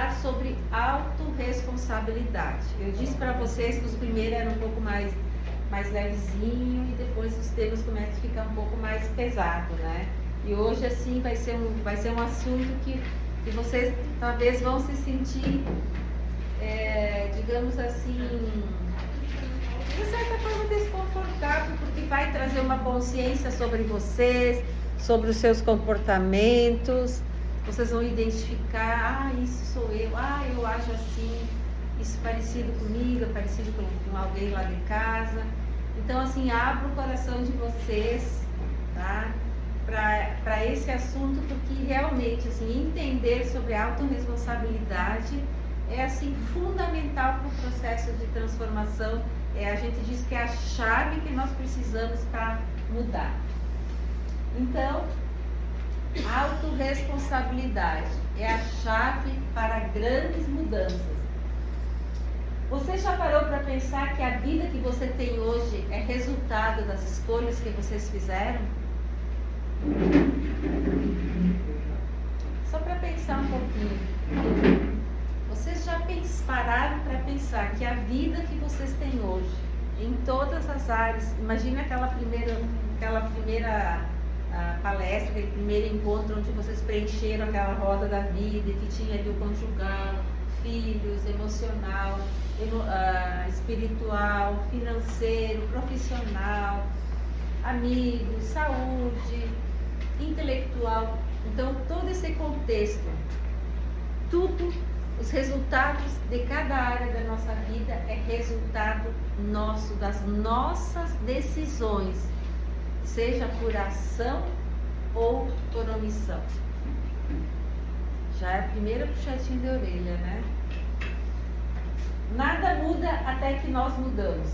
falar sobre autorresponsabilidade. Eu disse para vocês que os primeiros eram um pouco mais levezinho e depois os temas começam a ficar um pouco mais pesado, né? E hoje assim vai ser um assunto que vocês talvez vão se sentir, digamos assim, de certa forma desconfortável, porque vai trazer uma consciência sobre vocês, sobre os seus comportamentos. Vocês vão identificar, isso sou eu, eu ajo assim, isso parecido comigo, parecido com alguém lá de casa. Então, assim, abra o coração de vocês, tá? Para esse assunto, porque realmente, assim, entender sobre a autorresponsabilidade é, assim, fundamental para o processo de transformação. A gente diz que é a chave que nós precisamos para mudar. Então, autorresponsabilidade é a chave para grandes mudanças. Você já parou para pensar que a vida que você tem hoje é resultado das escolhas que vocês fizeram? Só para pensar um pouquinho. Vocês já pararam para pensar que a vida que vocês têm hoje, em todas as áreas, imagina aquela primeira palestra, aquele primeiro encontro onde vocês preencheram aquela roda da vida, que tinha ali o conjugal, filhos, emocional, espiritual, financeiro, profissional, amigos, saúde, intelectual. Então, todo esse contexto, tudo, os resultados de cada área da nossa vida é resultado nosso, das nossas decisões, seja por ação ou por omissão. Já é a primeira puxadinha de orelha, né? Nada muda até que nós mudamos.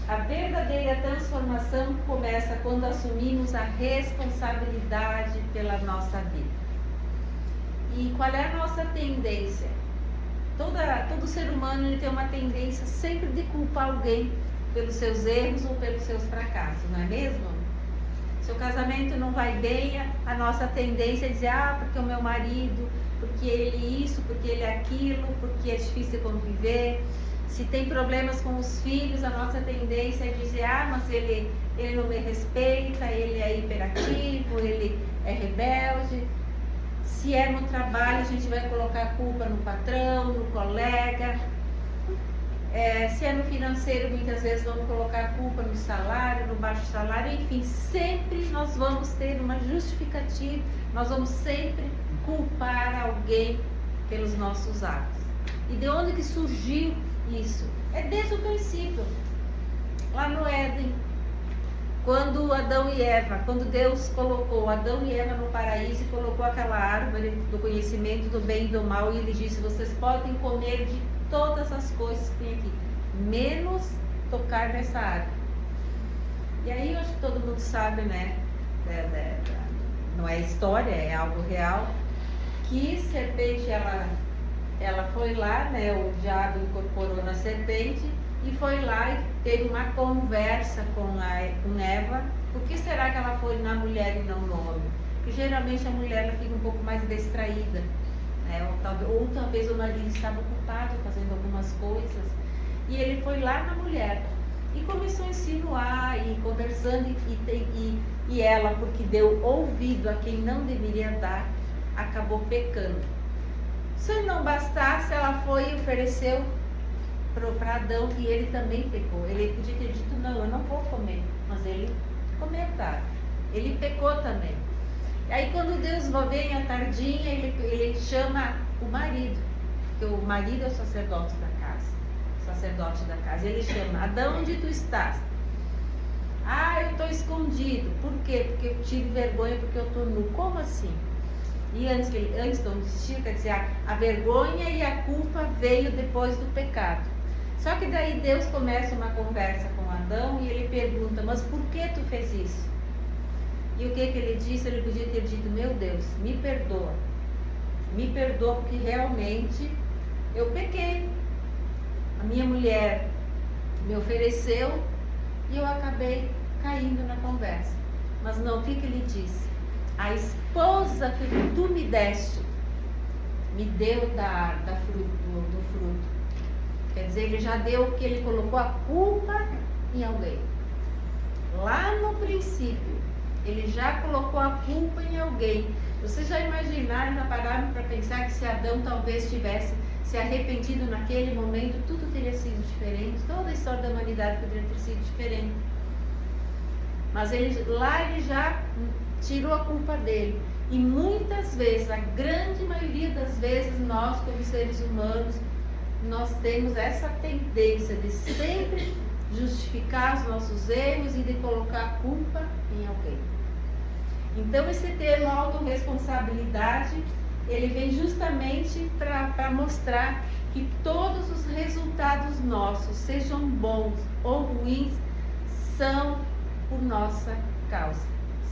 A verdadeira transformação começa quando assumimos a responsabilidade pela nossa vida. E qual é a nossa tendência? Todo ser humano ele tem uma tendência sempre de culpar alguém pelos seus erros ou pelos seus fracassos, não é mesmo? Se o casamento não vai bem, a nossa tendência é dizer, porque o meu marido, porque ele isso, porque ele aquilo, porque é difícil conviver. Se tem problemas com os filhos, a nossa tendência é dizer, mas ele não me respeita, ele é hiperativo, ele é rebelde. Se é no trabalho, a gente vai colocar a culpa no patrão, no colega. Se é no financeiro, muitas vezes vamos colocar a culpa no salário, no baixo salário, enfim, sempre nós vamos ter uma justificativa, nós vamos sempre culpar alguém pelos nossos atos. E de onde que surgiu isso? É desde o princípio, lá no Éden, quando Adão e Eva, quando Deus colocou Adão e Eva no paraíso e colocou aquela árvore do conhecimento do bem e do mal, e ele disse, vocês podem comer de todas as coisas que tem aqui, menos tocar nessa árvore. E aí eu acho que todo mundo sabe, né, não é história, é algo real, que serpente, ela foi lá, né, o diabo incorporou na serpente e foi lá e teve uma conversa com Eva. Por que será que ela foi na mulher e não no homem? Porque geralmente a mulher ela fica um pouco mais distraída, né? Ou talvez o marido estava ocupado fazendo algumas coisas e ele foi lá na mulher e começou a insinuar e conversando e ela, porque deu ouvido a quem não deveria dar, acabou pecando. Se não bastasse, ela foi e ofereceu para Adão e ele também pecou. Ele podia ter dito, não, eu não vou comer, mas ele comeu, tá? Ele pecou também. E aí quando Deus vem à tardinha, ele chama o marido, porque o marido é o sacerdote da casa. Ele chama, Adão, onde tu estás? Eu estou escondido. Por quê? Porque eu tive vergonha, porque eu estou nu. Como assim? E antes de existir, quer dizer, a vergonha e a culpa veio depois do pecado. Só que daí Deus começa uma conversa com Adão e ele pergunta, mas por que tu fez isso? E o que ele disse? Ele podia ter dito, meu Deus, me perdoa porque realmente eu pequei. A minha mulher me ofereceu e eu acabei caindo na conversa. Mas não, o que ele disse? A esposa que tu me deste me deu do fruto. Quer dizer, ele já deu que ele colocou a culpa em alguém. Lá no princípio, ele já colocou a culpa em alguém. Vocês já imaginaram, já pararam para pensar que se Adão talvez tivesse se arrependido naquele momento, tudo teria sido diferente, toda a história da humanidade poderia ter sido diferente. Mas lá ele já tirou a culpa dele. E muitas vezes, a grande maioria das vezes, nós como seres humanos, nós temos essa tendência de sempre justificar os nossos erros e de colocar a culpa em alguém. Então esse termo autorresponsabilidade, ele vem justamente para mostrar que todos os resultados nossos, sejam bons ou ruins, são por nossa causa.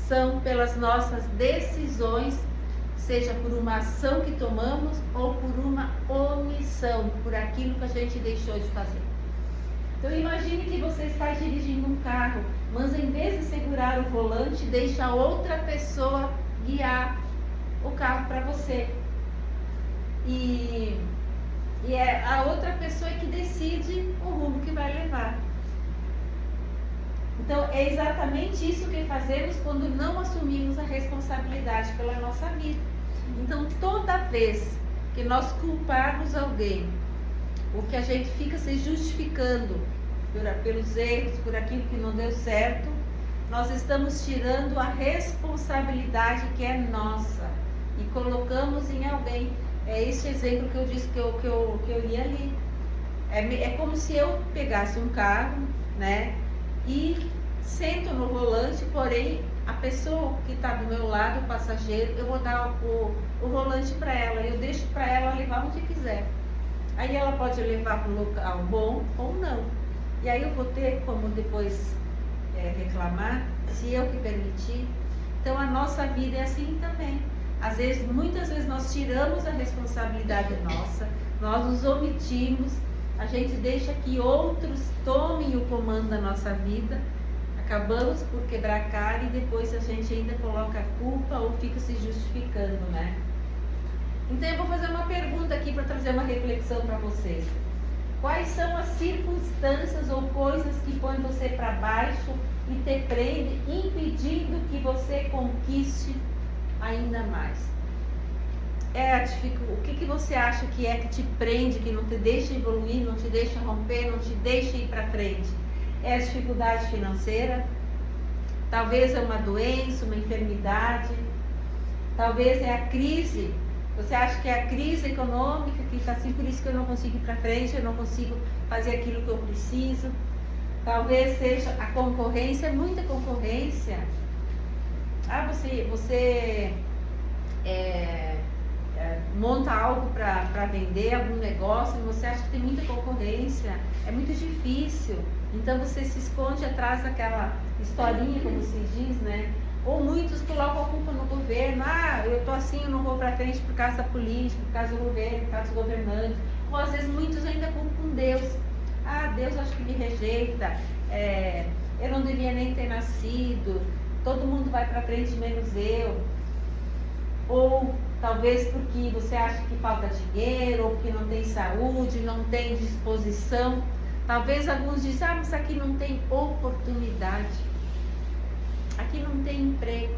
São pelas nossas decisões, seja por uma ação que tomamos ou por uma omissão, por aquilo que a gente deixou de fazer. Então imagine que você está dirigindo um carro, mas em vez de segurar o volante, deixa outra pessoa guiar o carro para você. E é a outra pessoa que decide o rumo que vai levar. Então é exatamente isso que fazemos quando não assumimos a responsabilidade pela nossa vida. Então toda vez que nós culparmos alguém, o que a gente fica se justificando pelos erros, por aquilo que não deu certo, nós estamos tirando a responsabilidade que é nossa e colocamos em alguém. É esse exemplo que eu disse que eu li ali. É como se eu pegasse um carro, né, e sento no volante, porém a pessoa que está do meu lado, o passageiro, eu vou dar o volante para ela, eu deixo para ela levar onde quiser. Aí ela pode levar para um local bom ou não. E aí eu vou ter como depois reclamar, se eu que permitir. Então a nossa vida é assim também. Muitas vezes nós tiramos a responsabilidade nossa, nós nos omitimos, a gente deixa que outros tomem o comando da nossa vida, acabamos por quebrar a cara e depois a gente ainda coloca a culpa ou fica se justificando, né? Então eu vou fazer uma pergunta aqui para trazer uma reflexão para vocês. Quais são as circunstâncias ou coisas que põem você para baixo e te prende, impedindo que você conquiste ainda mais? O que você acha que é que te prende, que não te deixa evoluir, não te deixa romper, não te deixa ir para frente? É a dificuldade financeira? Talvez é uma doença, uma enfermidade? Talvez é a crise? Você acha que é a crise econômica que está assim, por isso que eu não consigo ir para frente, eu não consigo fazer aquilo que eu preciso? Talvez seja a concorrência, muita concorrência. Você monta algo para vender, algum negócio, e você acha que tem muita concorrência, é muito difícil. Então você se esconde atrás daquela historinha, como se diz, né? Ou muitos colocam a culpa no governo. Eu tô assim, eu não vou para frente por causa da política, por causa do governo, por causa dos governantes. Ou às vezes muitos ainda culpam Deus. Deus acho que me rejeita, eu não devia nem ter nascido, todo mundo vai para frente menos eu. Ou talvez porque você acha que falta dinheiro, ou porque não tem saúde, não tem disposição. Talvez alguns dizem, mas aqui não tem oportunidade, aqui não tem emprego.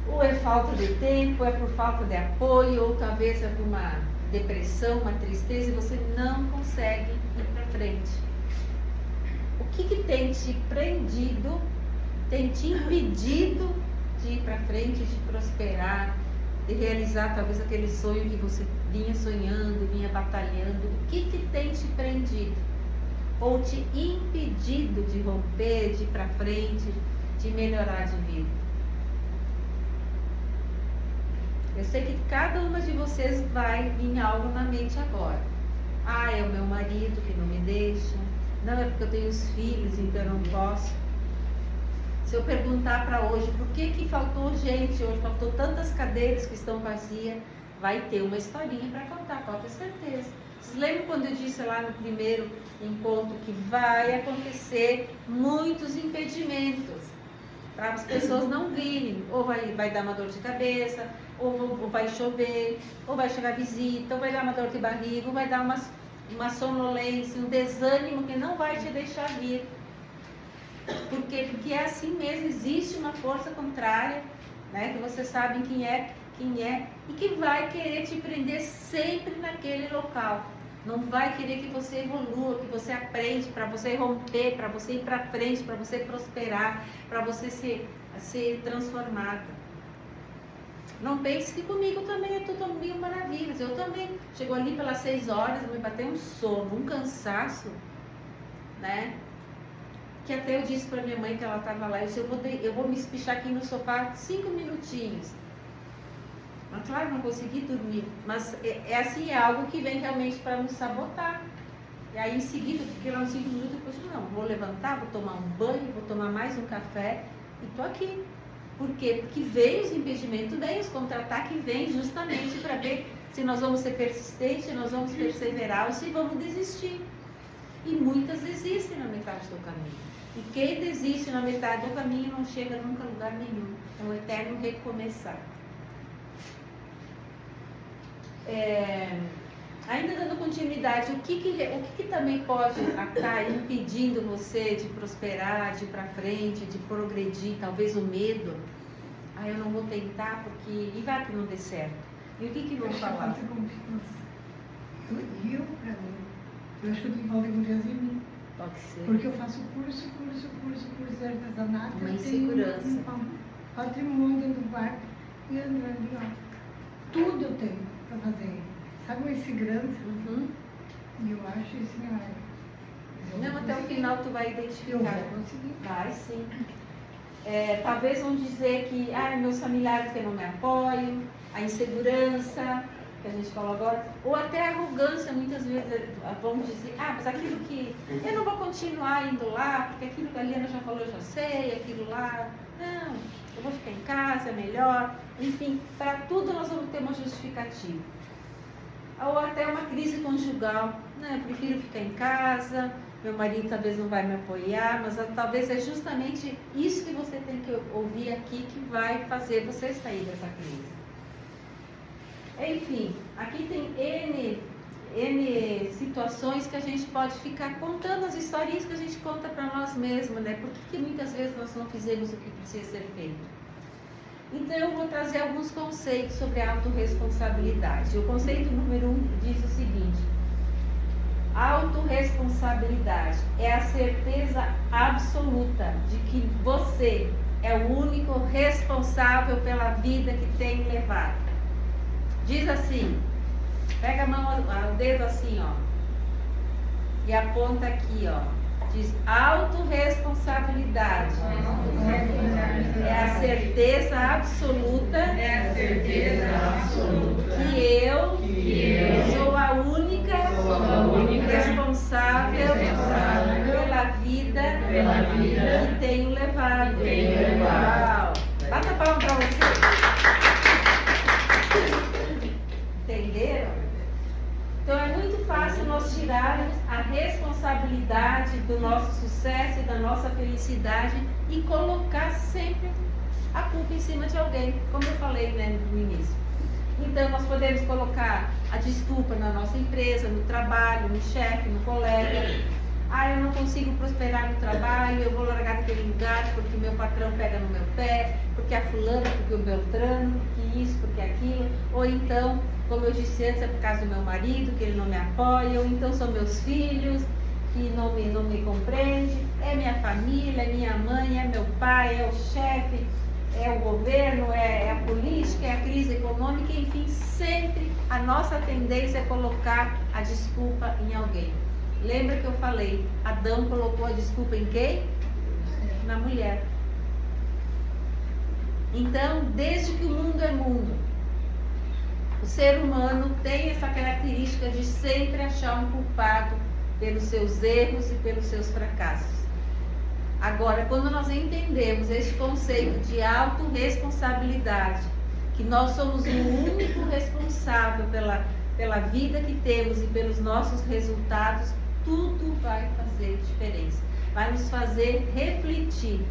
Ou é falta de tempo, é por falta de apoio, ou talvez é por uma depressão, uma tristeza, e você não consegue ir para frente. O que tem te prendido, tem te impedido de ir para frente, de prosperar, de realizar talvez aquele sonho que você vinha sonhando, vinha batalhando? O que tem te prendido? Ou te impedido de romper, de ir para frente, de melhorar de vida? Eu sei que cada uma de vocês vai vir algo na mente agora. É o meu marido que não me deixa. Não, é porque eu tenho os filhos, então eu não posso. Se eu perguntar para hoje, por que faltou gente hoje, faltou tantas cadeiras que estão vazias, vai ter uma historinha para contar, pode ter certeza. Vocês lembram quando eu disse lá no primeiro encontro que vai acontecer muitos impedimentos? para as pessoas não virem, ou vai dar uma dor de cabeça, ou vai chover, ou vai chegar visita, ou vai dar uma dor de barriga, ou vai dar uma sonolência, um desânimo que não vai te deixar vir. Por quê? Porque é assim mesmo, existe uma força contrária, né, que vocês sabem quem é, e que vai querer te prender sempre naquele local. Não vai querer que você evolua, que você aprende, para você romper, para você ir para frente, para você prosperar, para você ser transformada. Não pense que comigo também é tudo mil maravilhas. Eu também, chegou ali pelas 6 horas, me bateu um sono, um cansaço, né? Que até eu disse para minha mãe que ela estava lá, eu disse, eu vou me espichar aqui no sofá 5 minutinhos. Mas claro, não consegui dormir, mas é assim, é algo que vem realmente para nos sabotar. E aí em seguida, fiquei lá uns 5 minutos, depois não, vou levantar, vou tomar um banho, vou tomar mais um café e tô aqui. Por quê? Porque vem os impedimentos, vem os contra-ataques, vem justamente para ver se nós vamos ser persistentes, se nós vamos perseverar ou se vamos desistir. E muitas desistem na metade do caminho. E quem desiste na metade do caminho não chega nunca a lugar nenhum. É um eterno recomeçar. Ainda dando continuidade, o que também pode estar impedindo você de prosperar, de ir para frente, de progredir? Talvez o medo. Eu não vou tentar porque... E vai que não dê certo. E o que vão falar? Pra mim, eu acho que eu tenho que falar de confiança em mim. Pode ser. Porque eu faço curso de artesanato. Uma insegurança. Um patrimônio dentro do quarto. E ando ali, ó. Tudo eu tenho para fazer. Sabe uma insegurança? E eu acho isso Não, até o final tu vai identificar. Eu vou conseguir. Vai sim. Talvez vão dizer que meus familiares que não me apoiam, a insegurança que a gente falou agora, ou até a arrogância, muitas vezes vão dizer, mas aquilo que eu não vou continuar indo lá, porque aquilo que a Liana já falou eu já sei, aquilo lá, não, eu vou ficar em casa, é melhor. Enfim, para tudo nós vamos ter uma justificativa. Ou até uma crise conjugal, eu prefiro ficar em casa, meu marido talvez não vai me apoiar, mas talvez é justamente isso que você tem que ouvir aqui que vai fazer você sair dessa crise. Enfim, aqui tem N situações que a gente pode ficar contando as historinhas que a gente conta para nós mesmos, né? Por que muitas vezes nós não fizemos o que precisa ser feito? Então eu vou trazer alguns conceitos sobre a autorresponsabilidade. O conceito número 1 diz o seguinte: autorresponsabilidade é a certeza absoluta de que você é o único responsável pela vida que tem levado. Diz assim, pega a mão, o dedo assim, ó, e aponta aqui, ó. Diz autorresponsabilidade. É a certeza absoluta que eu sou a única responsável pela vida que tenho levado. Uau. Bata a palma para você. Entenderam? Então é muito fácil nós tirarmos a responsabilidade do nosso sucesso e da nossa felicidade e colocar sempre a culpa em cima de alguém, como eu falei, né, no início. Então nós podemos colocar a desculpa na nossa empresa, no trabalho, no chefe, no colega. Eu não consigo prosperar no trabalho, eu vou largar daquele lugar porque o meu patrão pega no meu pé, porque a fulana, porque o Beltrano, porque isso, porque aquilo. Ou então, como eu disse antes, é por causa do meu marido, que ele não me apoia, ou então são meus filhos, que não me compreendem, é minha família, é minha mãe, é meu pai, é o chefe, é o governo, é a política, é a crise econômica, enfim, sempre a nossa tendência é colocar a desculpa em alguém. Lembra que eu falei, Adão colocou a desculpa em quem? Na mulher. Então, desde que o mundo é mundo, o ser humano tem essa característica de sempre achar um culpado pelos seus erros e pelos seus fracassos. Agora, quando nós entendemos esse conceito de autorresponsabilidade, que nós somos o único responsável pela vida que temos e pelos nossos resultados, tudo vai fazer diferença. Vai nos fazer refletir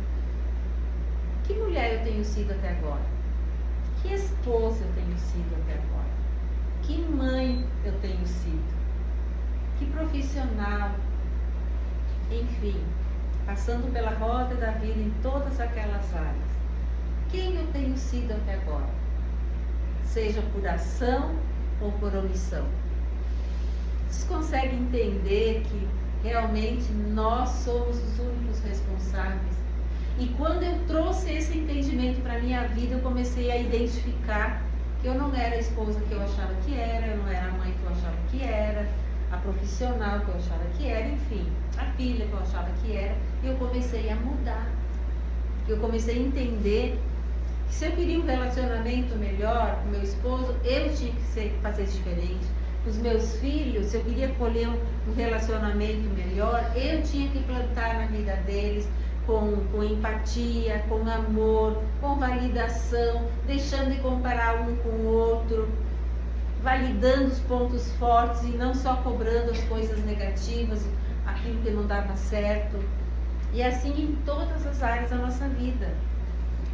Que mulher eu tenho sido até agora? Que esposa eu tenho sido até agora? Que mãe eu tenho sido? Que profissional? Enfim, passando pela roda da vida em todas aquelas áreas. Quem eu tenho sido até agora? Seja por ação ou por omissão. Vocês conseguem entender que realmente nós somos os únicos responsáveis? E quando eu trouxe esse entendimento para a minha vida, eu comecei a identificar que eu não era a esposa que eu achava que era, eu não era a mãe que eu achava que era, a profissional que eu achava que era, enfim, a filha que eu achava que era. E eu comecei a mudar. Eu comecei a entender que se eu queria um relacionamento melhor com meu esposo, eu tinha que fazer diferente. Os meus filhos, se eu queria colher um relacionamento melhor, eu tinha que plantar na vida deles com empatia, com amor, com validação, deixando de comparar um com o outro, validando os pontos fortes e não só cobrando as coisas negativas, aquilo que não dava certo. E assim em todas as áreas da nossa vida.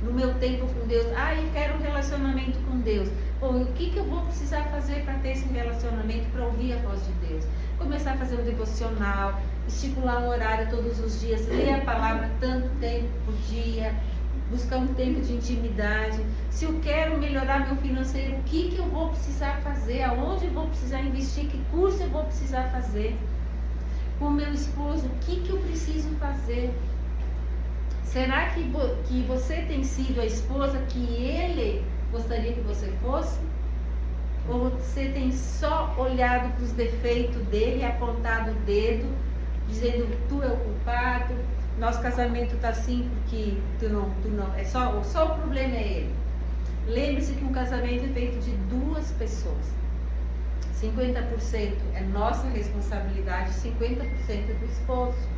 No meu tempo com Deus, eu quero um relacionamento com Deus. Bom, o que eu vou precisar fazer para ter esse relacionamento, para ouvir a voz de Deus? Começar a fazer um devocional, estipular um horário todos os dias, ler a palavra tanto tempo por dia, buscar um tempo de intimidade. Se eu quero melhorar meu financeiro, o que eu vou precisar fazer? Aonde eu vou precisar investir? Que curso eu vou precisar fazer? Com meu esposo, o que eu preciso fazer? Será que você tem sido a esposa que ele gostaria que você fosse? Ou você tem só olhado para os defeitos dele, apontado o dedo, dizendo tu é o culpado, nosso casamento está assim porque tu não, só o problema é ele. Lembre-se que um casamento é feito de duas pessoas. 50% é nossa responsabilidade, 50% é do esposo.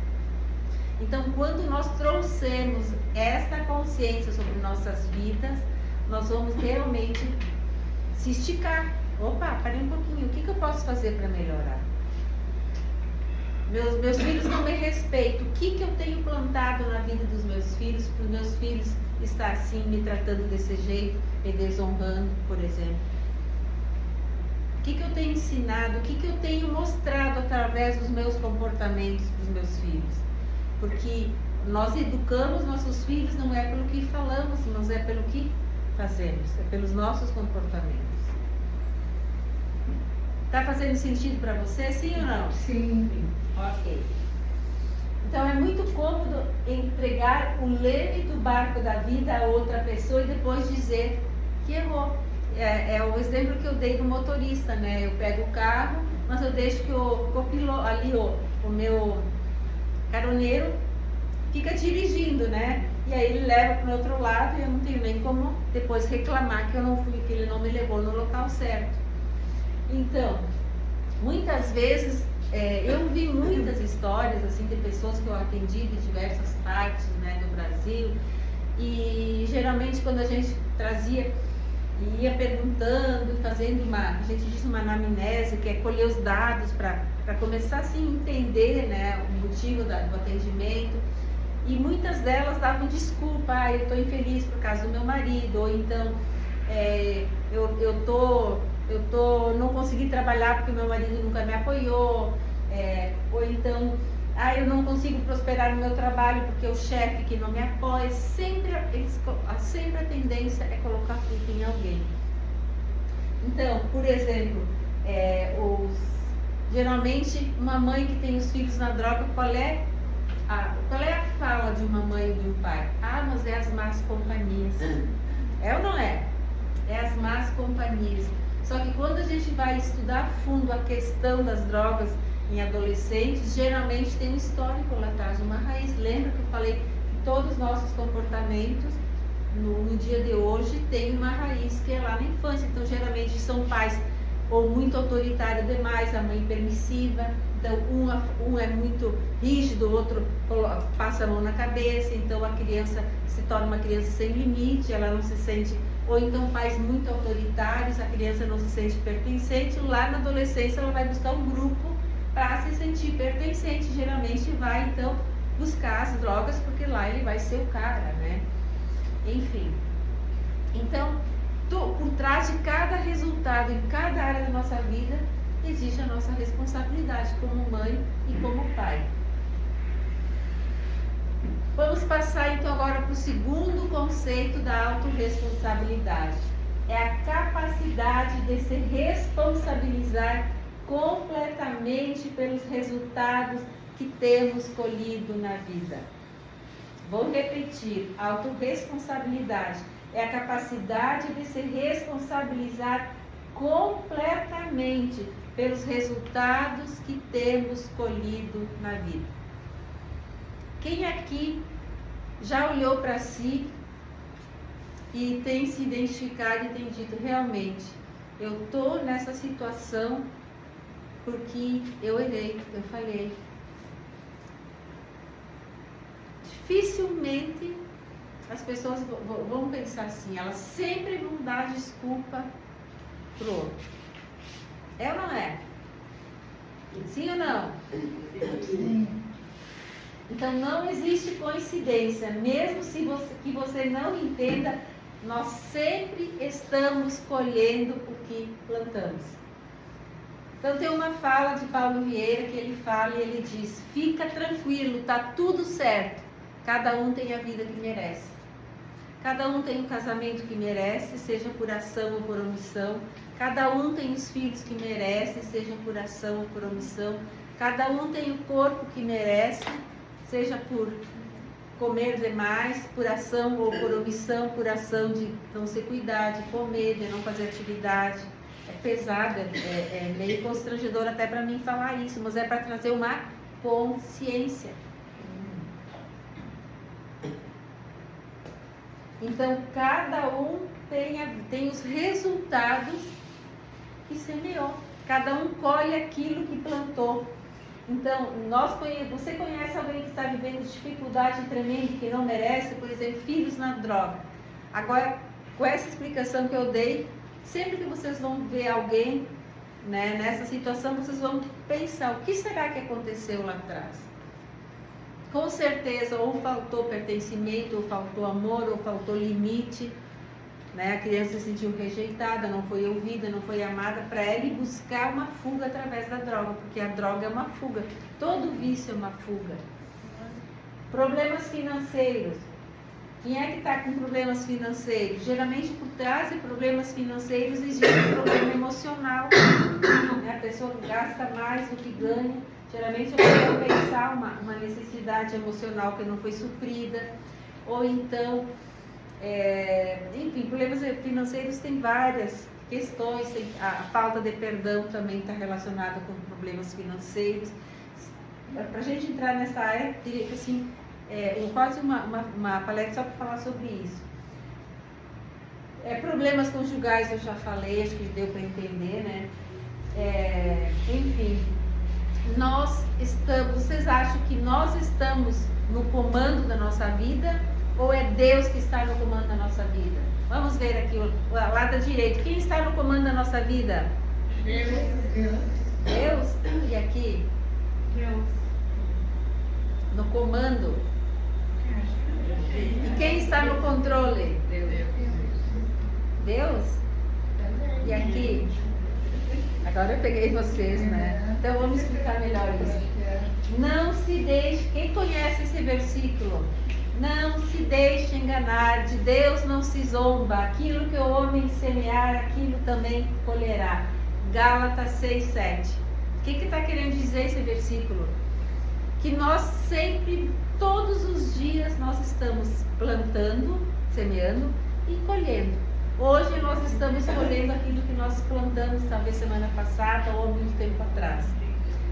Então, quando nós trouxermos esta consciência sobre nossas vidas, nós vamos realmente se esticar. Opa, parei um pouquinho, o que eu posso fazer para melhorar? Meus filhos não me respeitam. O que eu tenho plantado na vida dos meus filhos, para os meus filhos estar assim, me tratando desse jeito, me desonrando, por exemplo? O que eu tenho ensinado, o que eu tenho mostrado através dos meus comportamentos para os meus filhos? Porque nós educamos nossos filhos não é pelo que falamos, mas é pelo que fazemos, é pelos nossos comportamentos. Está fazendo sentido para você, sim ou não? Sim. Ok. Então é muito cômodo entregar o leme do barco da vida a outra pessoa e depois dizer que errou. É o exemplo que eu dei do motorista, né? Eu pego o carro, mas eu deixo que o copiloto ali, o meu caroneiro fica dirigindo, né? E aí ele leva para o outro lado e eu não tenho nem como depois reclamar que eu não fui, que ele não me levou no local certo. Então, muitas vezes eu vi muitas histórias assim de pessoas que eu atendi de diversas partes, né, do Brasil, e geralmente quando a gente trazia e ia perguntando, fazendo a gente diz uma anamnese, que é colher os dados para começar assim a entender, né, o motivo do atendimento. E muitas delas davam desculpa, eu estou infeliz por causa do meu marido, ou então não consegui trabalhar porque meu marido nunca me apoiou, ou então eu não consigo prosperar no meu trabalho porque o chefe que não me apoia. Sempre a tendência é colocar a culpa em alguém. Então, por exemplo, geralmente uma mãe que tem os filhos na droga, qual é a fala de uma mãe ou de um pai? Mas é as más companhias. É ou não é? É as más companhias. Só que quando a gente vai estudar a fundo a questão das drogas em adolescentes, geralmente tem um histórico lá atrás, uma raiz. Lembra que eu falei que todos os nossos comportamentos no dia de hoje tem uma raiz que é lá na infância. Então geralmente são pais ou muito autoritário demais, a mãe permissiva. Então um é muito rígido, o outro passa a mão na cabeça, então a criança se torna uma criança sem limite, ela não se sente, ou então pais muito autoritários, a criança não se sente pertencente. Lá na adolescência ela vai buscar um grupo para se sentir pertencente, geralmente vai então buscar as drogas, porque lá ele vai ser o cara, né? enfim. Então, por trás de cada resultado em cada área da nossa vida, existe a nossa responsabilidade como mãe e como pai. Vamos passar então agora para o segundo conceito da autorresponsabilidade. É a capacidade de se responsabilizar completamente pelos resultados que temos colhido na vida. Vou repetir, a autorresponsabilidade é a capacidade de se responsabilizar completamente pelos resultados que temos colhido na vida. Quem aqui já olhou para si e tem se identificado e tem dito, realmente, eu estou nessa situação porque eu errei, eu falhei. Dificilmente as pessoas vão pensar assim, elas sempre vão dar desculpa pro outro. É ou não é? Sim ou não? Sim. Então não existe coincidência, mesmo que você não entenda, nós sempre estamos colhendo o que plantamos. Então tem uma fala de Paulo Vieira que ele fala e ele diz, fica tranquilo, tá tudo certo, cada um tem a vida que merece. Cada um tem o casamento que merece, seja por ação ou por omissão. Cada um tem os filhos que merece, seja por ação ou por omissão. Cada um tem o corpo que merece, seja por comer demais, por ação ou por omissão, por ação de não se cuidar, de comer, de não fazer atividade. É pesado, é meio constrangedor até para mim falar isso, mas é para trazer uma consciência. Então, cada um tem os resultados que semeou. Cada um colhe aquilo que plantou. Então, você conhece alguém que está vivendo dificuldade tremenda, que não merece, por exemplo, filhos na droga. Agora, com essa explicação que eu dei, sempre que vocês vão ver alguém, né, nessa situação, vocês vão pensar, o que será que aconteceu lá atrás? Com certeza, ou faltou pertencimento, ou faltou amor, ou faltou limite, né? A criança se sentiu rejeitada, não foi ouvida, não foi amada, para ela ir buscar uma fuga através da droga, porque a droga é uma fuga, todo vício é uma fuga. Problemas financeiros. Quem é que está com problemas financeiros? Geralmente, por trás de problemas financeiros, existe um problema emocional, né? A pessoa gasta mais do que ganha. Geralmente eu quero pensar uma necessidade emocional que não foi suprida, ou então, enfim, problemas financeiros tem várias questões, a falta de perdão também está relacionada com problemas financeiros. Para a gente entrar nessa área, teria que assim, quase uma palestra só para falar sobre isso. Problemas conjugais eu já falei, acho que deu para entender, né? Enfim. Vocês acham que nós estamos no comando da nossa vida ou é Deus que está no comando da nossa vida? Vamos ver aqui o lado direito. Quem está no comando da nossa vida? Deus. Deus? E aqui? Deus. No comando? E quem está no controle? Deus? E aqui? Agora eu peguei vocês, né? Então vamos explicar melhor isso. Não se deixe, quem conhece esse versículo? Não se deixe enganar, de Deus não se zomba, aquilo que o homem semear, aquilo também colherá. Gálatas 6:7. O que está querendo dizer esse versículo? Que nós sempre, todos os dias, nós estamos plantando, semeando e colhendo. Hoje nós estamos colhendo aquilo que nós plantamos, talvez semana passada ou há muito tempo atrás.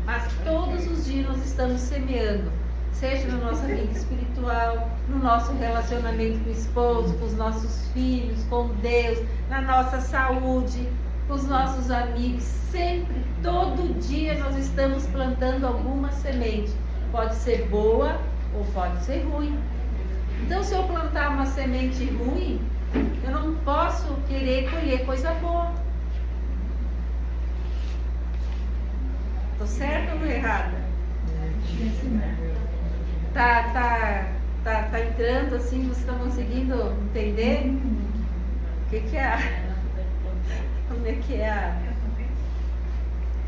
Mas todos os dias nós estamos semeando, seja na nossa vida espiritual, no nosso relacionamento com o esposo, com os nossos filhos, com Deus, na nossa saúde, com os nossos amigos. Sempre, todo dia nós estamos plantando alguma semente. Pode ser boa ou pode ser ruim. Então, se eu plantar uma semente ruim, eu não posso querer colher coisa boa. Tô certa ou errada? Tá tá entrando assim, vocês estão conseguindo entender? O que é como é que é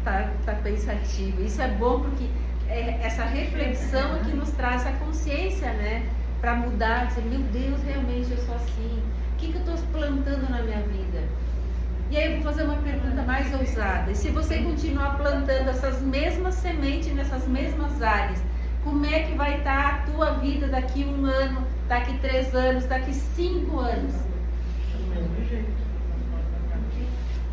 tá pensativo. Isso é bom porque essa reflexão é que nos traz a consciência, né? Para mudar, dizer, meu Deus, realmente eu sou assim. O que eu estou plantando na minha vida? E aí eu vou fazer uma pergunta mais ousada. E se você continuar plantando essas mesmas sementes nessas mesmas áreas, como é que vai estar a tua vida daqui 1 ano, daqui 3 anos, daqui 5 anos? Do mesmo jeito.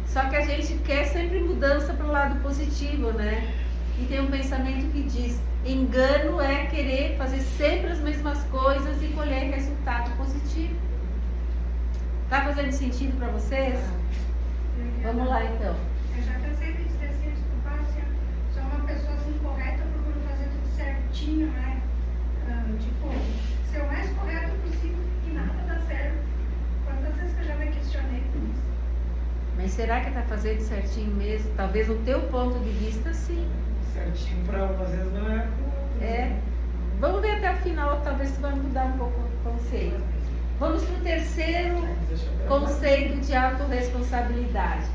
Só que a gente quer sempre mudança para o lado positivo, né? E tem um pensamento que diz, engano é querer fazer sempre as mesmas coisas e colher resultado positivo. Tá fazendo sentido para vocês? Vamos lá então. Eu já cansei de dizer assim, desculpa, assim, sou uma pessoa assim correta, eu procuro fazer tudo certinho, né? Tipo, ser o mais correto possível e nada dá certo. Quantas vezes que eu já me questionei por isso? Mas será que tá fazendo certinho mesmo? Talvez no teu ponto de vista, sim. Certinho para umas vezes não é. É. Vamos ver até o final, talvez tu vai mudar um pouco o conceito. Vamos para o terceiro conceito de autorresponsabilidade.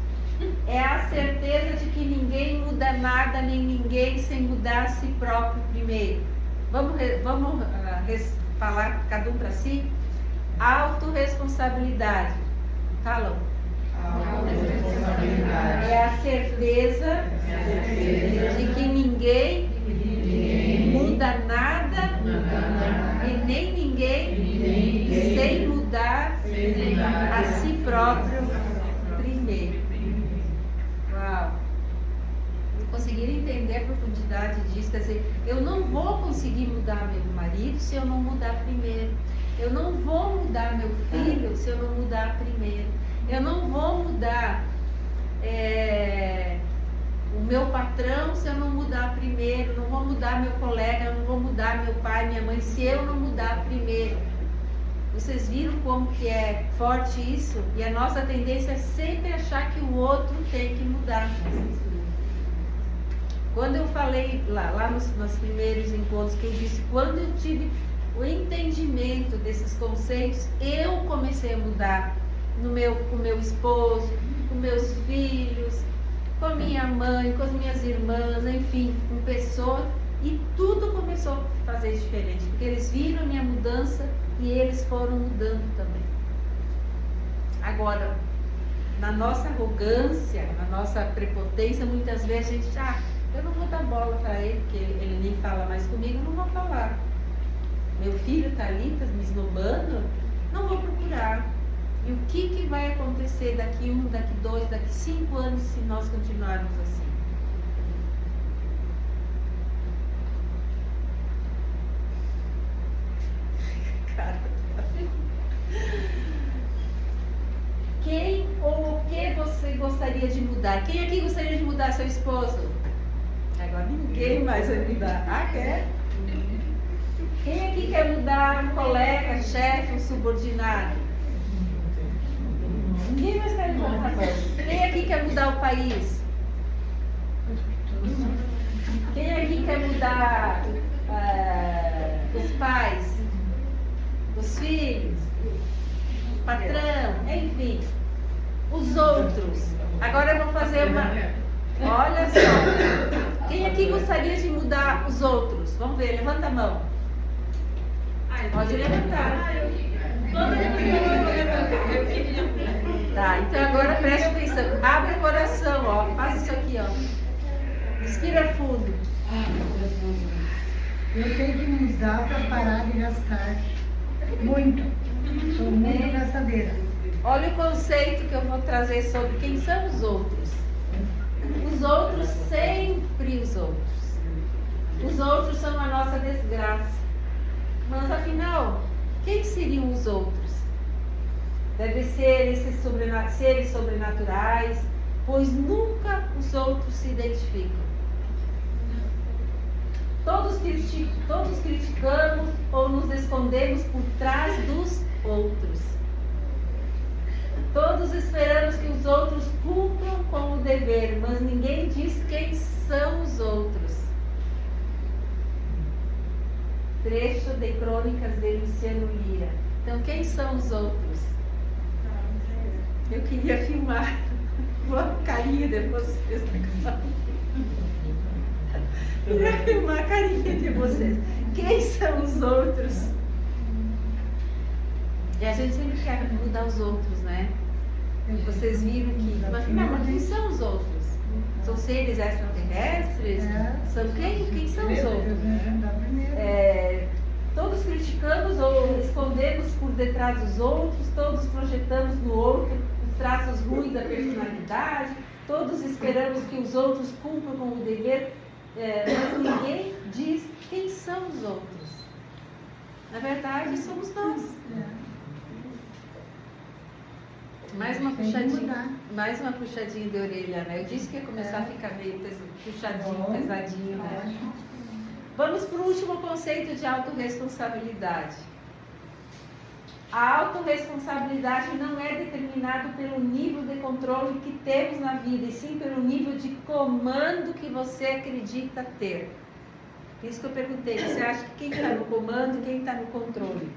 É a certeza de que ninguém muda nada, nem ninguém sem mudar a si próprio primeiro. Vamos falar cada um para si? Autorresponsabilidade. Falam. É a certeza de que ninguém muda nada e nem ninguém sem mudar a si próprio primeiro. Uau! Conseguiram entender a profundidade disso? Quer dizer, eu não vou conseguir mudar meu marido se eu não mudar primeiro. Eu não vou mudar meu filho se eu não mudar primeiro. Eu não vou mudar o meu patrão se eu não mudar primeiro. Não vou mudar meu colega, eu não vou mudar meu pai, minha mãe se eu não mudar primeiro. Vocês viram como que é forte isso? E a nossa tendência é sempre achar que o outro tem que mudar. Quando eu falei lá nos primeiros encontros, que eu disse, quando eu tive o entendimento desses conceitos, eu comecei a mudar com o meu esposo, com meus filhos, com a minha mãe, com as minhas irmãs, enfim, com pessoas, e tudo começou a fazer diferente, porque eles viram a minha mudança e eles foram mudando também. Agora, na nossa arrogância, na nossa prepotência, muitas vezes a gente, eu não vou dar bola para ele, porque ele nem fala mais comigo, eu não vou falar. Meu filho está ali, está me esnobando, não vou procurar. E o que vai acontecer daqui 1, daqui 2, daqui 5 anos se nós continuarmos assim? Quem ou o que você gostaria de mudar? Quem aqui gostaria de mudar seu esposo? Agora ninguém mais vai mudar. Quer? Quem aqui quer mudar um colega, chefe, um subordinado? Ninguém mais quer levantar a mão. Quem aqui quer mudar o país? Quem aqui quer mudar os pais, os filhos, o patrão, enfim, os outros? Agora eu vou fazer uma... Olha só. Quem aqui gostaria de mudar os outros? Vamos ver, levanta a mão. Pode levantar. Tá, então agora preste atenção. Abre o coração, ó. Faz isso aqui, ó. Respira fundo. Eu tenho que mudar para parar de gastar muito. Sou muito gastadeira. Olha o conceito que eu vou trazer sobre quem são os outros. Os outros, sempre os outros. Os outros são a nossa desgraça. Mas afinal, quem seriam os outros? Devem ser esses seres sobrenaturais, pois nunca os outros se identificam. Todos criticamos ou nos escondemos por trás dos outros. Todos esperamos que os outros cumpram com o dever, mas ninguém diz quem são os outros. trecho de Crônicas de Luciano Lira. Então, quem são os outros? Eu queria filmar uma carinha de vocês. Queria filmar a carinha de vocês. Quem são os outros? E a gente sempre quer mudar os outros, né? Vocês viram que... Mas quem são os outros? São seres extraterrestres? São quem são os outros? Todos criticamos ou escondemos por detrás dos outros, todos projetamos no outro os traços ruins da personalidade, todos esperamos que os outros cumpram com o dever, mas ninguém diz quem são os outros. Na verdade, somos nós. Mais uma puxadinha de orelha, né? Eu disse que ia começar a ficar meio puxadinho, pesadinho, né? Vamos para o último conceito de autorresponsabilidade. A autorresponsabilidade não é determinada pelo nível de controle que temos na vida, e sim pelo nível de comando que você acredita ter. Isso que eu perguntei, você acha que quem está no comando, quem está no controle?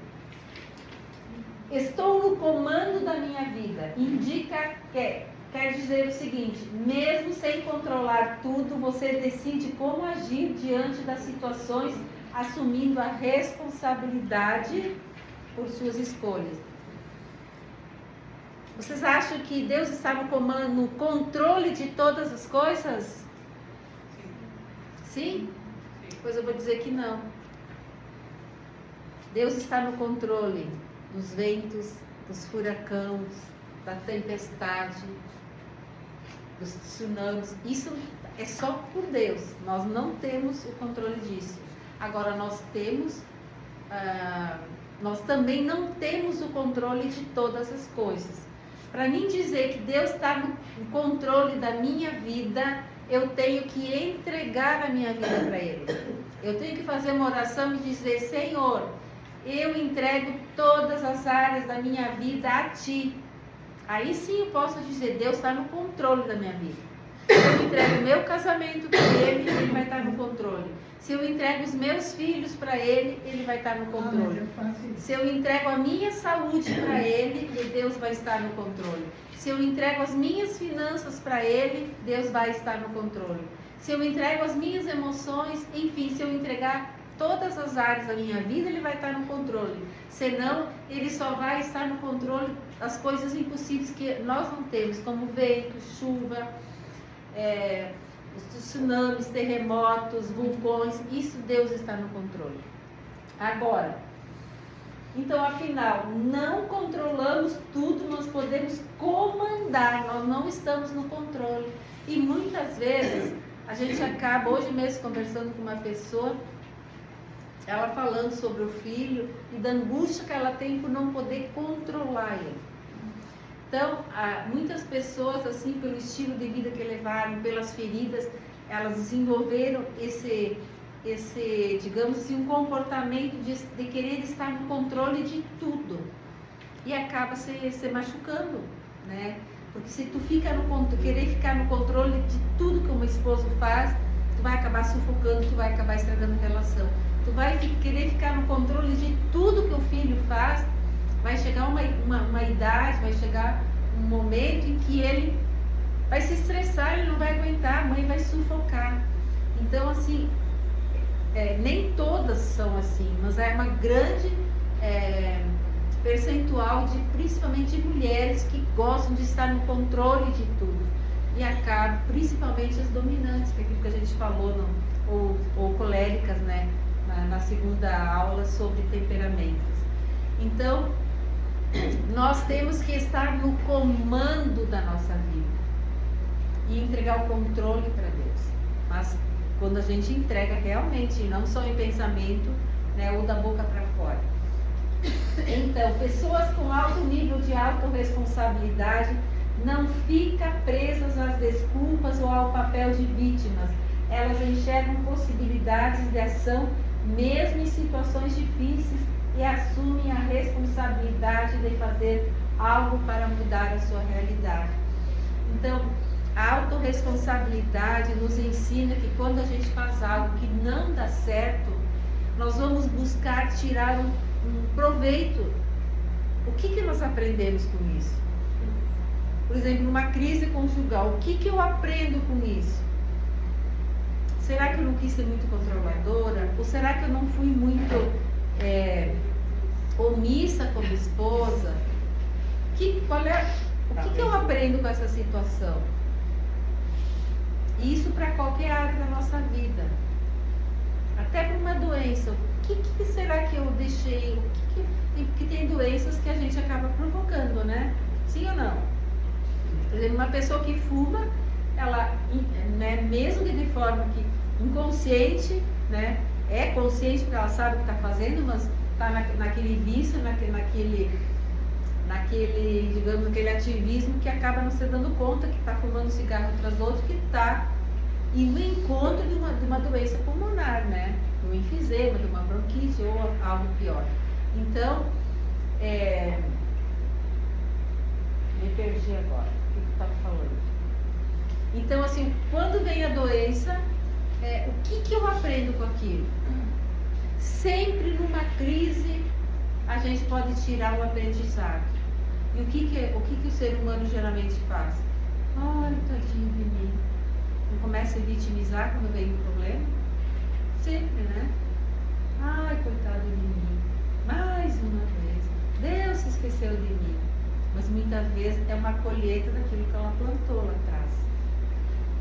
Estou no comando da minha vida. Indica que quer dizer o seguinte: mesmo sem controlar tudo, você decide como agir diante das situações, assumindo a responsabilidade por suas escolhas. Vocês acham que Deus está no comando, no controle de todas as coisas? Sim? Pois eu vou dizer que não. Deus está no controle dos ventos, dos furacões, da tempestade, dos tsunamis. Isso é só por Deus. Nós não temos o controle disso. Agora nós também não temos o controle de todas as coisas. Para mim dizer que Deus está no controle da minha vida, eu tenho que entregar a minha vida para Ele. Eu tenho que fazer uma oração e dizer: Senhor, eu entrego todas as áreas da minha vida a Ti. Aí sim eu posso dizer: Deus está no controle da minha vida. Se eu entrego o meu casamento para Ele, Ele vai estar no controle. Se eu entrego os meus filhos para Ele, Ele vai estar no controle. Se eu entrego a minha saúde para Ele, Deus vai estar no controle. Se eu entrego as minhas finanças para Ele, Deus vai estar no controle. Se eu entrego as minhas emoções, enfim, se eu entregar todas as áreas da minha vida, Ele vai estar no controle. Senão, Ele só vai estar no controle das coisas impossíveis que nós não temos, como vento, chuva, os tsunamis, terremotos, vulcões. Isso Deus está no controle. Agora, então, afinal, não controlamos tudo, nós podemos comandar, nós não estamos no controle. E muitas vezes, a gente acaba, hoje mesmo conversando com uma pessoa, ela falando sobre o filho e da angústia que ela tem por não poder controlar ele. Então, muitas pessoas, assim, pelo estilo de vida que levaram, pelas feridas, elas desenvolveram esse digamos assim, um comportamento de querer estar no controle de tudo. E acaba se machucando, né? Porque se tu querer ficar no controle de tudo que um esposo faz, tu vai acabar sufocando, tu vai acabar estragando a relação. Tu vai querer ficar no controle de tudo que o filho faz, vai chegar uma idade, vai chegar um momento em que ele vai se estressar, ele não vai aguentar, a mãe vai sufocar. Então, assim, nem todas são assim, mas é uma grande percentual, principalmente de mulheres que gostam de estar no controle de tudo. E acabam, principalmente as dominantes, que é aquilo que a gente falou, ou coléricas, né? Na segunda aula sobre temperamentos. Então, nós temos que estar no comando da nossa vida e entregar o controle para Deus. Mas quando a gente entrega realmente, não só em pensamento, né, ou da boca para fora. Então, pessoas com alto nível de autorresponsabilidade não ficam presas às desculpas ou ao papel de vítimas. Elas enxergam possibilidades de ação mesmo em situações difíceis e assumem a responsabilidade de fazer algo para mudar a sua realidade. Então, a autorresponsabilidade nos ensina que quando a gente faz algo que não dá certo, nós vamos buscar tirar um proveito. O que nós aprendemos com isso? Por exemplo, numa crise conjugal, o que eu aprendo com isso? Será que eu não quis ser muito controladora? Ou será que eu não fui muito omissa como esposa? O que eu aprendo com essa situação? Isso para qualquer área da nossa vida. Até para uma doença. O que será que eu deixei? Porque tem doenças que a gente acaba provocando, né? Sim ou não? Por exemplo, uma pessoa que fuma, ela, né, mesmo que de forma que inconsciente, né, é consciente porque ela sabe o que está fazendo, mas está naquele vício, naquele, digamos, naquele ativismo que acaba não se dando conta que está fumando cigarro atrás do outro, que está indo em encontro de uma doença pulmonar, né? De um enfisema, de uma bronquite ou algo pior. Então, me perdi agora, o que eu estava falando? Então, assim, quando vem a doença, o que eu aprendo com aquilo? Sempre numa crise, a gente pode tirar um aprendizado. E o que o ser humano geralmente faz? Ai, tadinho de mim. Não começa a vitimizar quando vem um problema? Sempre, né? Ai, coitado de mim. Mais uma vez. Deus se esqueceu de mim. Mas muitas vezes é uma colheita daquilo que ela plantou lá atrás.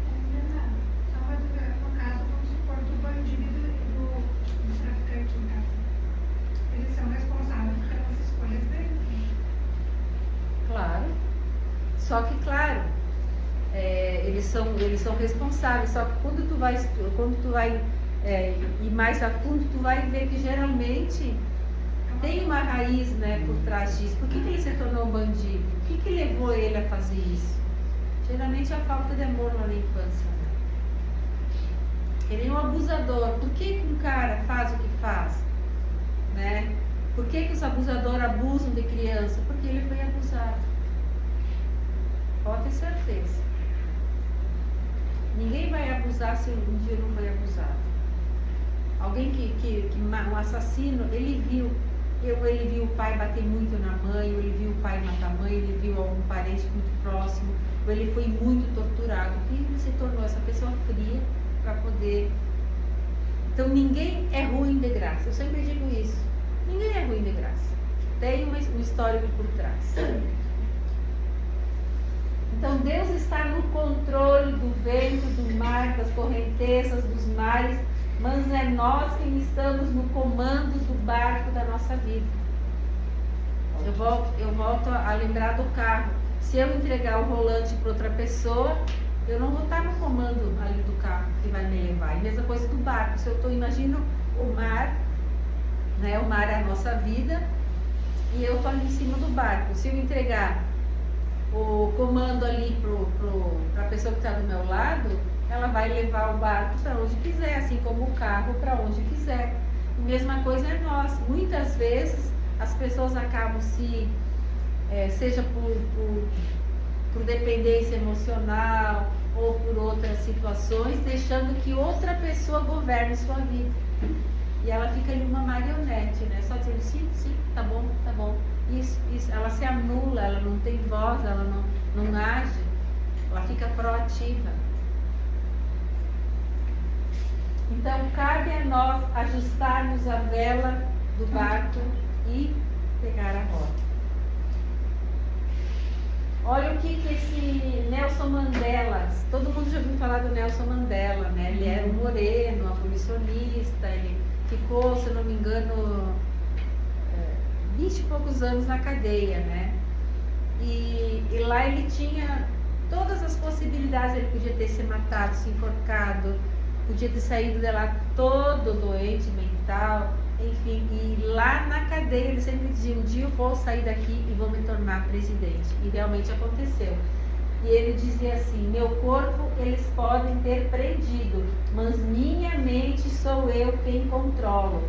É verdade. Só no caso, vamos supor, do bandido e do traficante, no caso. Eles são responsáveis pelas escolhas deles. Claro. Só que, claro, eles são responsáveis. Só que quando tu vai ir mais a fundo, tu vai ver que geralmente tem uma raiz, né, por trás disso. Por que ele se tornou um bandido? O que levou ele a fazer isso? Geralmente é a falta de amor lá na infância. Ele é um abusador. Por que um cara faz o que faz? Né? Por que os abusadores abusam de criança? Porque ele foi abusado. Pode ter certeza. Ninguém vai abusar se um dia não foi abusado. Alguém um assassino, ele viu o pai bater muito na mãe, ou ele viu o pai matar a mãe, ele viu algum parente muito próximo, ou ele foi muito torturado. E ele se tornou essa pessoa fria para poder. Então ninguém é ruim de graça. Eu sempre digo isso. Ninguém é ruim de graça. Tem um histórico por trás. Então Deus está no controle do vento, do mar, das correntezas, dos mares, mas é nós que estamos no comando do barco da nossa vida. Eu volto a lembrar do carro. Se eu entregar o volante para outra pessoa, eu não vou estar no comando ali do carro que vai me levar. E a mesma coisa do barco. Se eu imagino o mar, né? O mar é a nossa vida e eu estou ali em cima do barco. Se eu entregar o comando ali para a pessoa que está do meu lado, ela vai levar o barco para onde quiser, assim como o carro para onde quiser. A mesma coisa é nós. Muitas vezes as pessoas acabam seja por dependência emocional ou por outras situações, deixando que outra pessoa governe sua vida. E ela fica ali uma marionete, né? Só dizendo sim, tá bom. Isso. Ela se anula, ela não tem voz, ela não age, ela fica proativa. Então, cabe a nós ajustarmos a vela do barco e pegar a rota. Olha o que esse Nelson Mandela, todo mundo já ouviu falar do Nelson Mandela, né? Ele era um moreno, abolicionista, ele ficou, se eu não me engano, 20 e poucos anos na cadeia, né? E lá ele tinha todas as possibilidades, ele podia ter se matado, se enforcado, podia ter saído de lá todo doente mental, enfim, e lá na cadeia ele sempre dizia, um dia eu vou sair daqui e vou me tornar presidente, e realmente aconteceu. E ele dizia assim, meu corpo eles podem ter prendido, mas minha mente sou eu quem controlo.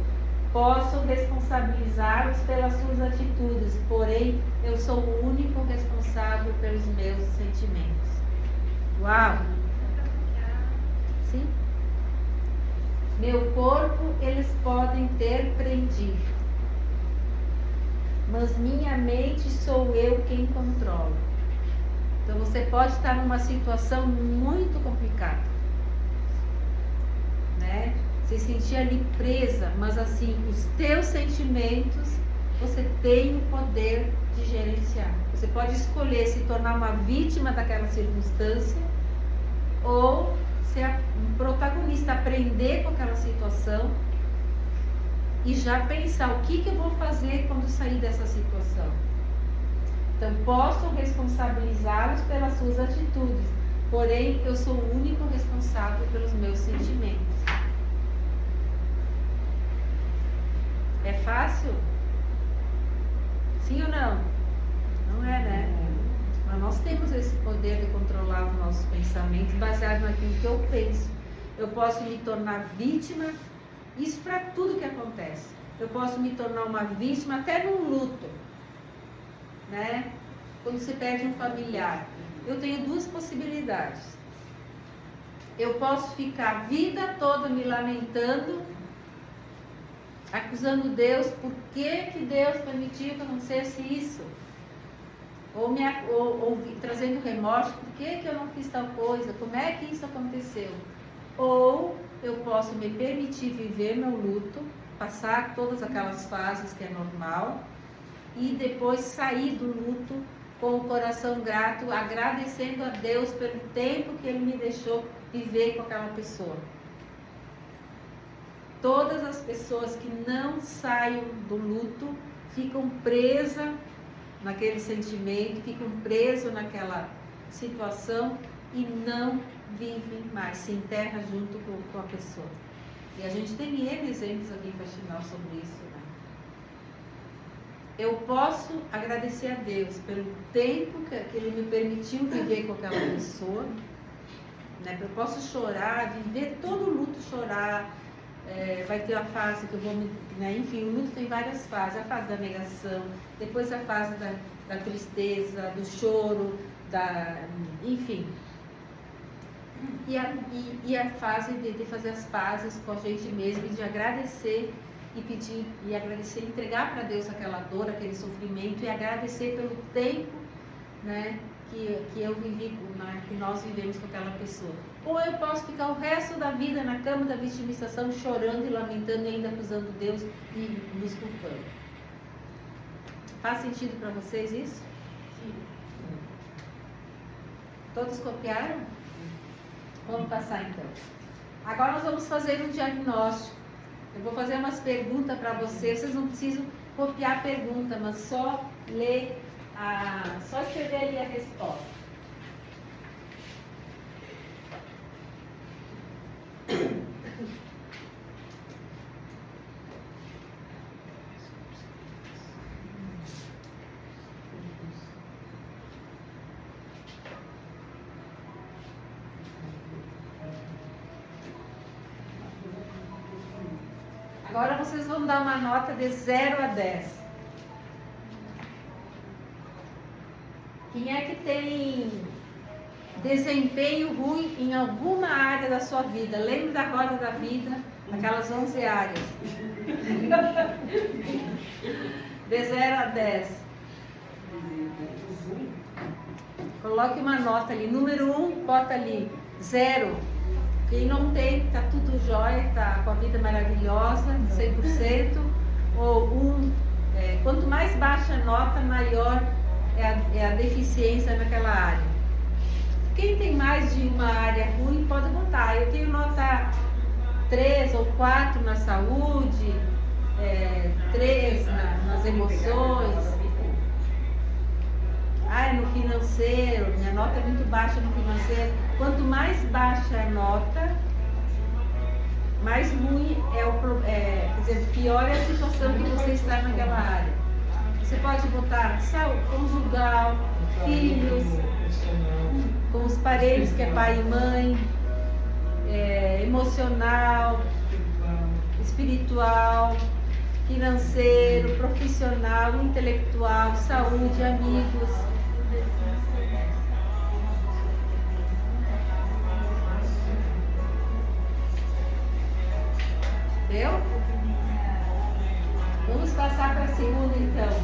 Posso responsabilizá-los pelas suas atitudes, porém eu sou o único responsável pelos meus sentimentos. Uau! Sim? Meu corpo eles podem ter prendido, mas minha mente sou eu quem controlo. Então você pode estar numa situação muito complicada, né? Se sentir ali presa, mas assim, os teus sentimentos, você tem o poder de gerenciar. Você pode escolher se tornar uma vítima daquela circunstância ou ser um protagonista, aprender com aquela situação e já pensar o que eu vou fazer quando sair dessa situação. Então, posso responsabilizá-los pelas suas atitudes, porém, eu sou o único responsável pelos meus sentimentos. É fácil? Sim ou não? Não é, né? Mas nós temos esse poder de controlar os nossos pensamentos baseado naquilo que eu penso. Eu posso me tornar vítima, isso para tudo que acontece. Eu posso me tornar uma vítima até num luto, né? Quando você perde um familiar. Eu tenho duas possibilidades. Eu posso ficar a vida toda me lamentando, acusando Deus, por que Deus permitiu que acontecesse isso? Ou trazendo remorso, por que eu não fiz tal coisa? Como é que isso aconteceu? Ou eu posso me permitir viver meu luto, passar todas aquelas fases que é normal, e depois sair do luto com o coração grato, agradecendo a Deus pelo tempo que Ele me deixou viver com aquela pessoa. Todas as pessoas que não saem do luto ficam presas naquele sentimento, ficam presas naquela situação e não vivem mais, se enterram junto com a pessoa. E a gente tem N exemplos aqui para ensinar sobre isso, né? Eu posso agradecer a Deus pelo tempo que Ele me permitiu viver com aquela pessoa, né? Eu posso chorar, viver todo o luto, chorar. Vai ter a fase que eu vou, né? Enfim, o luto tem várias fases, a fase da negação, depois a fase da tristeza, do choro, enfim, e a fase de fazer as pazes com a gente mesmo, de agradecer e pedir, e agradecer, entregar para Deus aquela dor, aquele sofrimento, e agradecer pelo tempo, né, que eu vivi, que nós vivemos com aquela pessoa. Ou eu posso ficar o resto da vida na cama da vitimização, chorando e lamentando e ainda acusando Deus e nos culpando. Faz sentido para vocês isso? Sim. Todos copiaram? Vamos passar então. Agora nós vamos fazer um diagnóstico. Eu vou fazer umas perguntas para vocês. Vocês não precisam copiar a pergunta, mas só ler só escrever ali a resposta. Agora vocês vão dar uma nota de 0 a 10. Quem é que tem desempenho ruim em alguma área da sua vida? Lembre da roda da vida, aquelas 11 áreas. De 0 a 10. Coloque uma nota ali. Número 1, bota ali 0. Quem não tem, tá tudo jóia, tá com a vida maravilhosa, 100%. Ou 1, quanto mais baixa a nota, maior é a deficiência naquela área. Quem tem mais de uma área ruim, pode botar. Eu tenho nota 3 ou 4 na saúde, 3 nas emoções. No financeiro, minha nota é muito baixa no financeiro. Quanto mais baixa a nota, mais ruim quer dizer, pior é a situação que você está naquela área. Você pode botar saúde, conjugal, filhos, com os parentes, que é pai e mãe, emocional, espiritual, financeiro, profissional, intelectual, saúde, amigos. Deu? Vamos passar para a segunda então.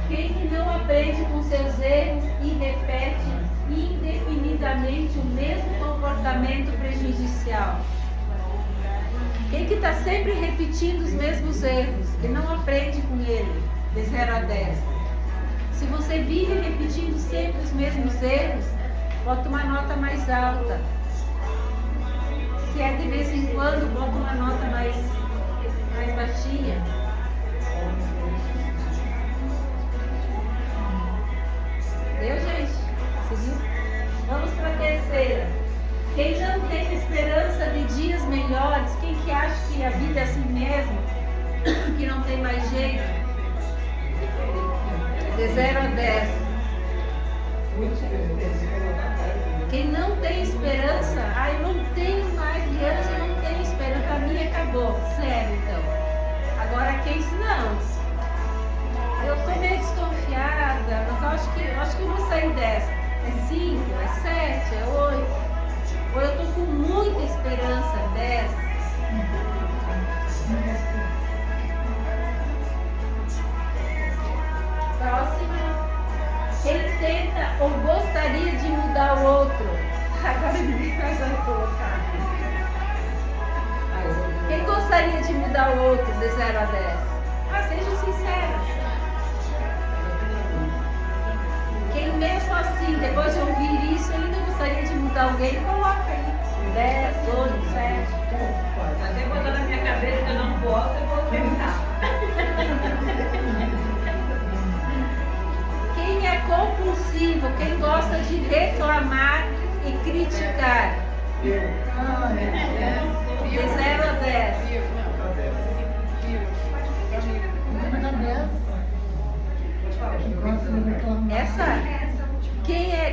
Quem que não aprende com seus erros e repete indefinidamente o mesmo comportamento prejudicial? Quem que está sempre repetindo os mesmos erros e não aprende com ele, de 0 a 10? Se você vive repetindo sempre os mesmos erros, bota uma nota mais alta. Se é de vez em quando, bota uma nota mais baixinha. Deu, gente? Seguiu? Vamos para a terceira. Quem não tem esperança de dias melhores, quem que acha que a vida é assim mesmo, que não tem mais jeito, de 0 a 10. Quem não tem esperança, eu não tenho mais criança, eu não tenho esperança, para mim acabou. Sério, então. Agora quem diz, não, eu estou meio desconfiada, mas acho que eu vou sair dessa. É 5, é 7, é 8. Ou eu estou com muita esperança, 10. Próxima. Quem tenta ou gostaria de mudar o outro? Agora ninguém mais vai colocar. Quem gostaria de mudar o outro de 0 a 10? Seja sincero. Quem mesmo assim, depois de ouvir isso, ainda gostaria de mudar alguém, coloca aí. 10, 8, 7. Até botar na minha cabeça que eu não posso, eu vou tentar. Quem é compulsivo, quem gosta de reclamar e criticar? De 0 a 10.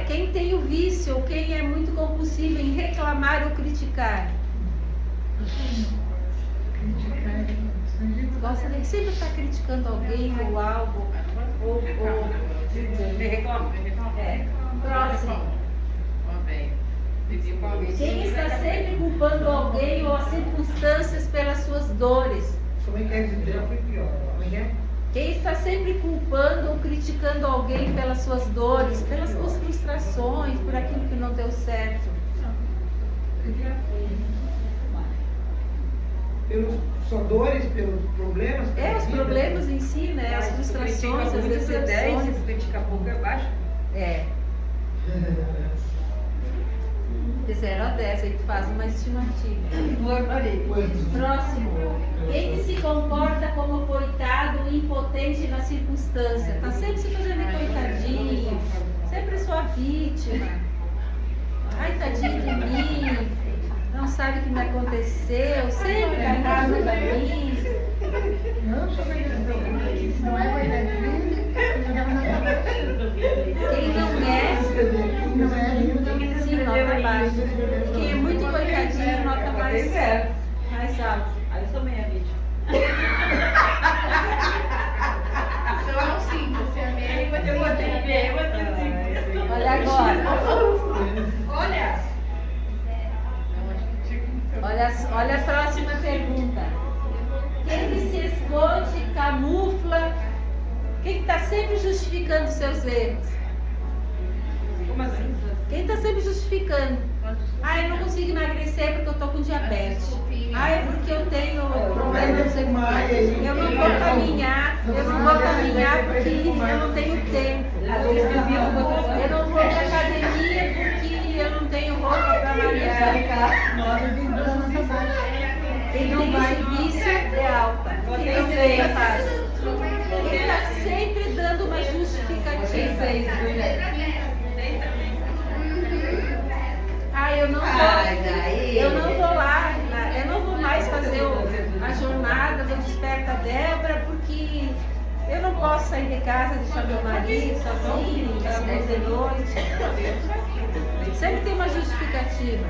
Quem tem o vício ou quem é muito compulsivo em reclamar ou criticar? Gosta de sempre estar criticando alguém ou algo ou Reclama. Próximo. Quem está sempre culpando alguém ou as circunstâncias pelas suas dores? Como é que é dizer? Foi pior. Como é que é? Quem está sempre culpando ou criticando alguém pelas suas dores, pelas suas frustrações, por aquilo que não deu certo? Só dores, pelos problemas? Os problemas em si, né? As frustrações, as decepções. Se critica pouco é baixo. De 0 a 10, aí tu faz uma estimativa. Próximo. Quem se comporta como coitado e impotente na circunstância? Tá sempre se fazendo de coitadinho, sempre sua vítima. Ai, tadinho de mim, não sabe o que me aconteceu, sempre dá casa pra mim. Não sou verdadeira. Se não é verdadeira, eu não nota baixa. Quem não é, sim, nota baixa. Quem é muito coitadinho, nota mais alta. Aí eu sou meia vítima. Então é um 5, se é meio, Eu vou ter que ver, eu vou ter 5. Olha agora. Olha a próxima pergunta. Quem que se esconde, camufla, quem está sempre justificando seus erros? Como assim? Quem está sempre justificando? Eu não consigo emagrecer porque eu estou com diabetes. É porque eu tenho problema, não sei o quê. Eu não vou caminhar, porque eu não tenho tempo. Eu não vou para academia porque eu não tenho roupa para malhar. Quem tem esse vício é alta. Quem não tem, faz. Quem está sempre dando uma justificativa. Eu não vou lá, eu não vou mais fazer a jornada do Desperta Débora, porque eu não posso sair de casa, deixar meu marido sozinho, às 10 da noite. Sempre tem uma justificativa.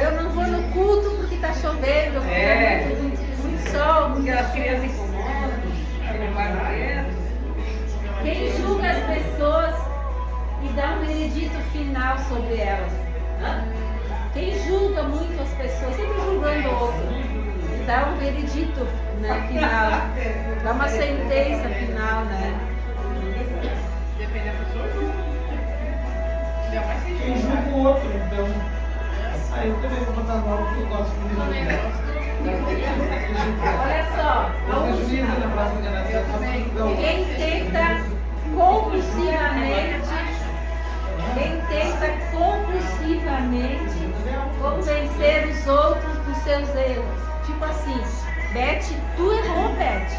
Eu não vou no culto porque está chovendo, porque está muito sol. Porque as crianças incomodam, não vai morrer. Quem julga as pessoas e dá um veredito final sobre elas? Quem julga muito as pessoas, sempre julgando o outro, e dá um veredito, né, final, dá uma sentença final, né? Depende da pessoa, Quem julga o outro, então. Aí eu também vou botar nova porque eu gosto de me julgar. Olha só, a Vou ser última. juíza na próxima geração. Só pra julgar o outro. Quem tenta compulsivamente convencer os outros dos seus erros. Tipo assim, Beth, tu errou, Beth.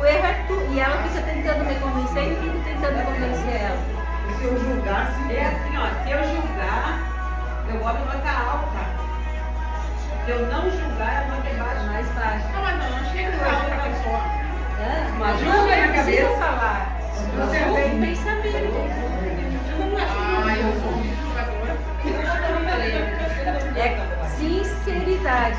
O erro é tu. E ela fica tentando me convencer e eu fico tentando convencer ela. Se eu julgasse, É assim, ó, se eu julgar, eu boto nota alta. Se eu não julgar, a nota é baixa. Mais baixo. Não, mas não chega a pessoa. Mas julga julga na não precisa cabeça. falar. Você Julga tem- o pensamento. Eu sou muito julgadora. É sinceridade.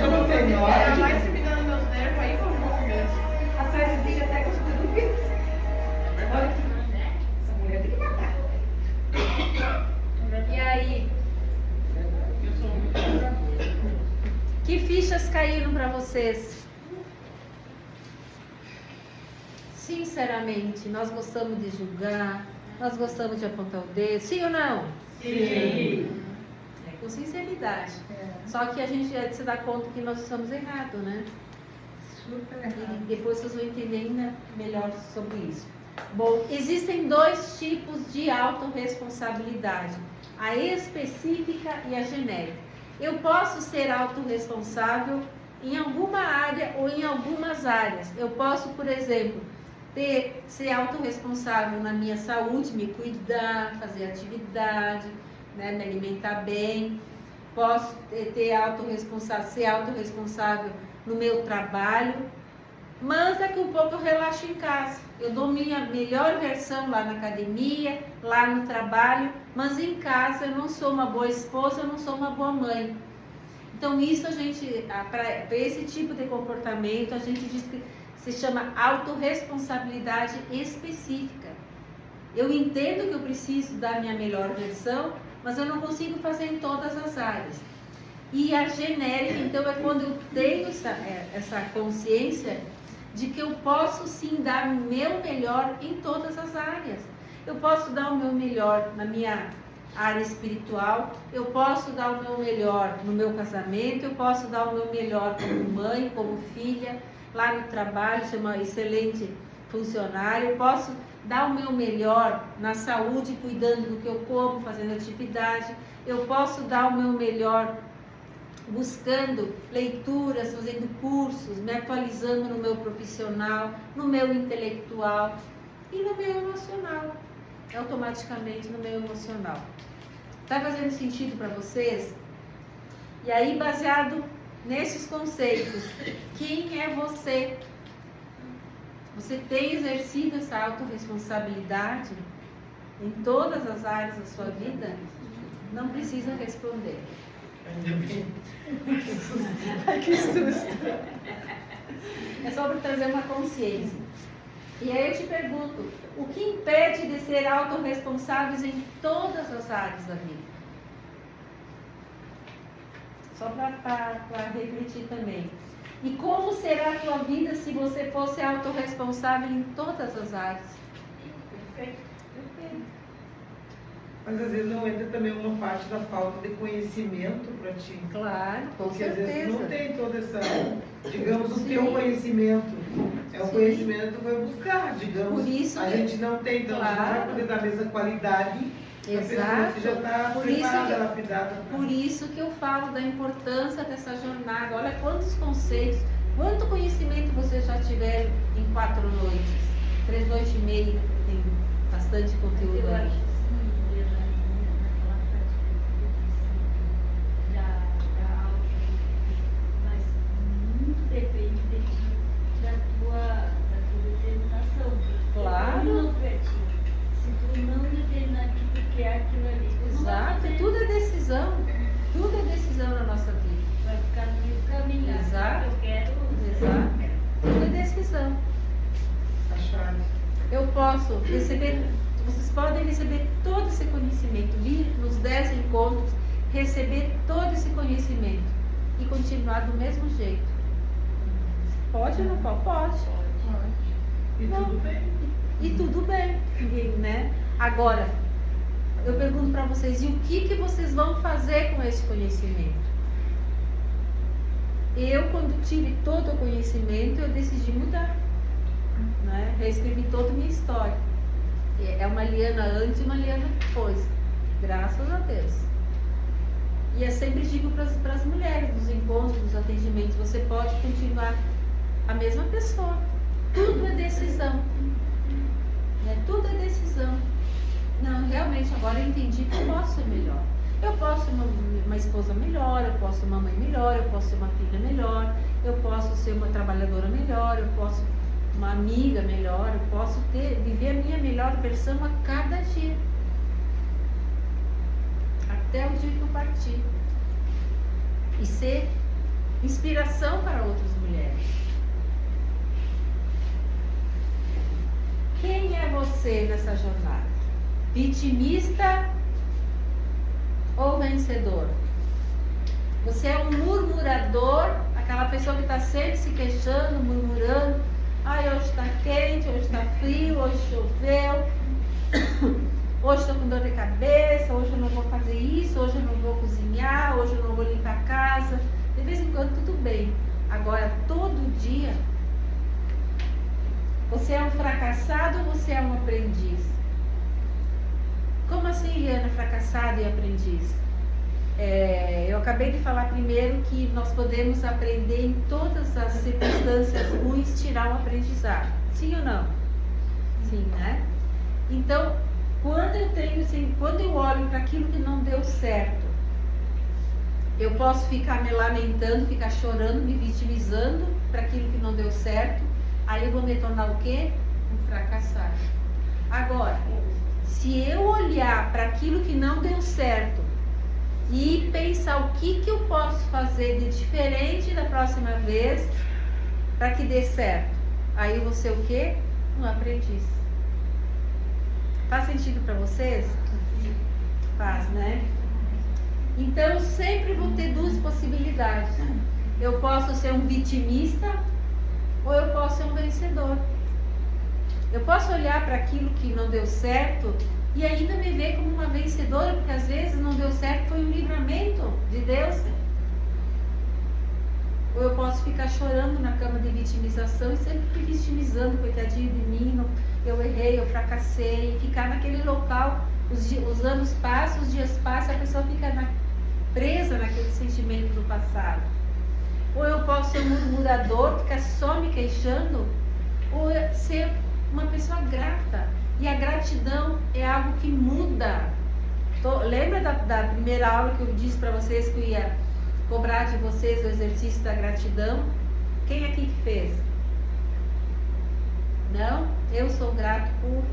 eu não tenho hora de... me dando meus nervos aí, eu vou mesmo. A Sérgio briga até com os pedófilos. Olha que... Essa mulher tem que matar. E aí? Eu sou muito julgadora. Que fichas caíram para vocês? Sinceramente, nós gostamos de julgar, nós gostamos de apontar o dedo, sim ou não? Sim. É com sinceridade. Só que a gente se dá conta que nós estamos errados, né? Super E errado. depois vocês vão entender ainda melhor sobre isso. Bom, existem dois tipos de autorresponsabilidade: a específica e a genérica. Eu posso ser autorresponsável em alguma área ou em algumas áreas. Eu posso, por exemplo, ser autorresponsável na minha saúde, me cuidar, fazer atividade, né, me alimentar bem. Posso ser autorresponsável no meu trabalho, mas daqui a pouco eu relaxo em casa. Eu dou minha melhor versão lá na academia, lá no trabalho, mas em casa eu não sou uma boa esposa, eu não sou uma boa mãe. Então isso para esse tipo de comportamento, a gente diz que se chama autorresponsabilidade específica. Eu entendo que eu preciso dar minha melhor versão, mas eu não consigo fazer em todas as áreas. E a genérica, então, é quando eu tenho essa consciência de que eu posso sim dar o meu melhor em todas as áreas. Eu posso dar o meu melhor na minha área espiritual, eu posso dar o meu melhor no meu casamento, eu posso dar o meu melhor como mãe, como filha, lá no trabalho, ser uma excelente funcionária, eu posso dar o meu melhor na saúde, cuidando do que eu como, fazendo atividade, eu posso dar o meu melhor buscando leituras, fazendo cursos, me atualizando no meu profissional, no meu intelectual e no meu emocional, automaticamente no meu emocional. Está fazendo sentido para vocês? E aí, baseado nesses conceitos, quem é você? Você tem exercido essa autorresponsabilidade em todas as áreas da sua vida? Não precisa responder. Ai, que susto! É só para trazer uma consciência. E aí eu te pergunto, o que impede de ser autorresponsáveis em todas as áreas da vida? Só para refletir também. E como será a tua vida se você fosse autorresponsável em todas as áreas? Perfeito. Mas às vezes não entra também uma parte da falta de conhecimento para ti. Claro, com Porque às vezes certeza. não tem toda essa, digamos, o Sim. teu conhecimento. É o Sim. conhecimento que vai buscar, digamos. Por isso a que- gente não tem, então a gente não Claro. vai poder dar a mesma qualidade da pessoa Exato. que já está Por isso preparada, que- lapidada. Por isso que eu falo da importância dessa jornada. Olha quantos conceitos, quanto conhecimento vocês já tiveram em 4 noites. 3 noites e meia, tem bastante conteúdo Eu aí. acho que sim, naquela parte que eu disse, da alta, mas muito depende de ti, da tua determinação. Claro. Eu não pertinho. Se tu não determinar que tu quer aquilo ali, tu não vai Exato, fazer. tudo é decisão. Tudo é decisão na nossa vida. Vai ficar no meio do caminho. Exato. Eu quero. Exato. Tudo é decisão. A chave. Eu posso receber Vocês podem receber todo esse conhecimento, vir nos 10 encontros, receber todo esse conhecimento e continuar do mesmo jeito. Pode ou não pode? Pode. E Não. tudo bem. E tudo bem, né? Agora, eu pergunto para vocês, e o que vocês vão fazer com esse conhecimento? Eu, quando tive todo o conhecimento, eu decidi mudar, né? Reescrevi toda a minha história. É uma Liana antes e uma Liana depois, graças a Deus. E eu sempre digo para as mulheres dos encontros, dos atendimentos, você pode continuar a mesma pessoa. Tudo é decisão. Né? Tudo é decisão. Não, realmente agora eu entendi que eu posso ser melhor. Eu posso ser uma esposa melhor, eu posso ser uma mãe melhor, eu posso ser uma filha melhor, eu posso ser uma trabalhadora melhor, eu posso ser uma amiga melhor, eu posso viver a minha melhor versão a cada dia. Até o dia que eu partir. E ser inspiração para outras mulheres. Quem é você nessa jornada? Vitimista ou vencedor? Você é um murmurador, aquela pessoa que está sempre se queixando, murmurando. Ai, hoje está quente, hoje está frio, hoje choveu, hoje estou com dor de cabeça, hoje eu não vou fazer isso, hoje eu não vou cozinhar, hoje eu não vou limpar a casa. De vez em quando tudo bem. Agora, todo dia, você é um fracassado ou você é um aprendiz? Como assim, Liana, fracassado e aprendiz? Eu acabei de falar primeiro que nós podemos aprender em todas as circunstâncias ruins, tirar um aprendizado. Sim ou não? Sim, né? Então, quando eu olho para aquilo que não deu certo, eu posso ficar me lamentando, ficar chorando, me vitimizando para aquilo que não deu certo. Aí eu vou me tornar o quê? Um fracassado. Agora, se eu olhar para aquilo que não deu certo e pensar o que eu posso fazer de diferente da próxima vez para que dê certo, aí eu vou ser o quê? Um aprendiz. Faz sentido para vocês? Faz, né? Então eu sempre vou ter duas possibilidades. Eu posso ser um vitimista ou eu posso ser um vencedor. Eu posso olhar para aquilo que não deu certo e ainda me ver como uma vencedora, porque às vezes não deu certo, foi um livramento de Deus. Ou eu posso ficar chorando na cama de vitimização e sempre me vitimizando, coitadinho de mim, eu errei, eu fracassei, e ficar naquele local, os anos passam, os dias passam, a pessoa fica presa naquele sentimento do passado. Ou eu posso ser um murmurador, ficar só me queixando, ou ser uma pessoa grata. E a gratidão é algo que muda. Lembra da primeira aula que eu disse para vocês que eu ia cobrar de vocês o exercício da gratidão? Quem aqui que fez? Não? Eu sou grato por.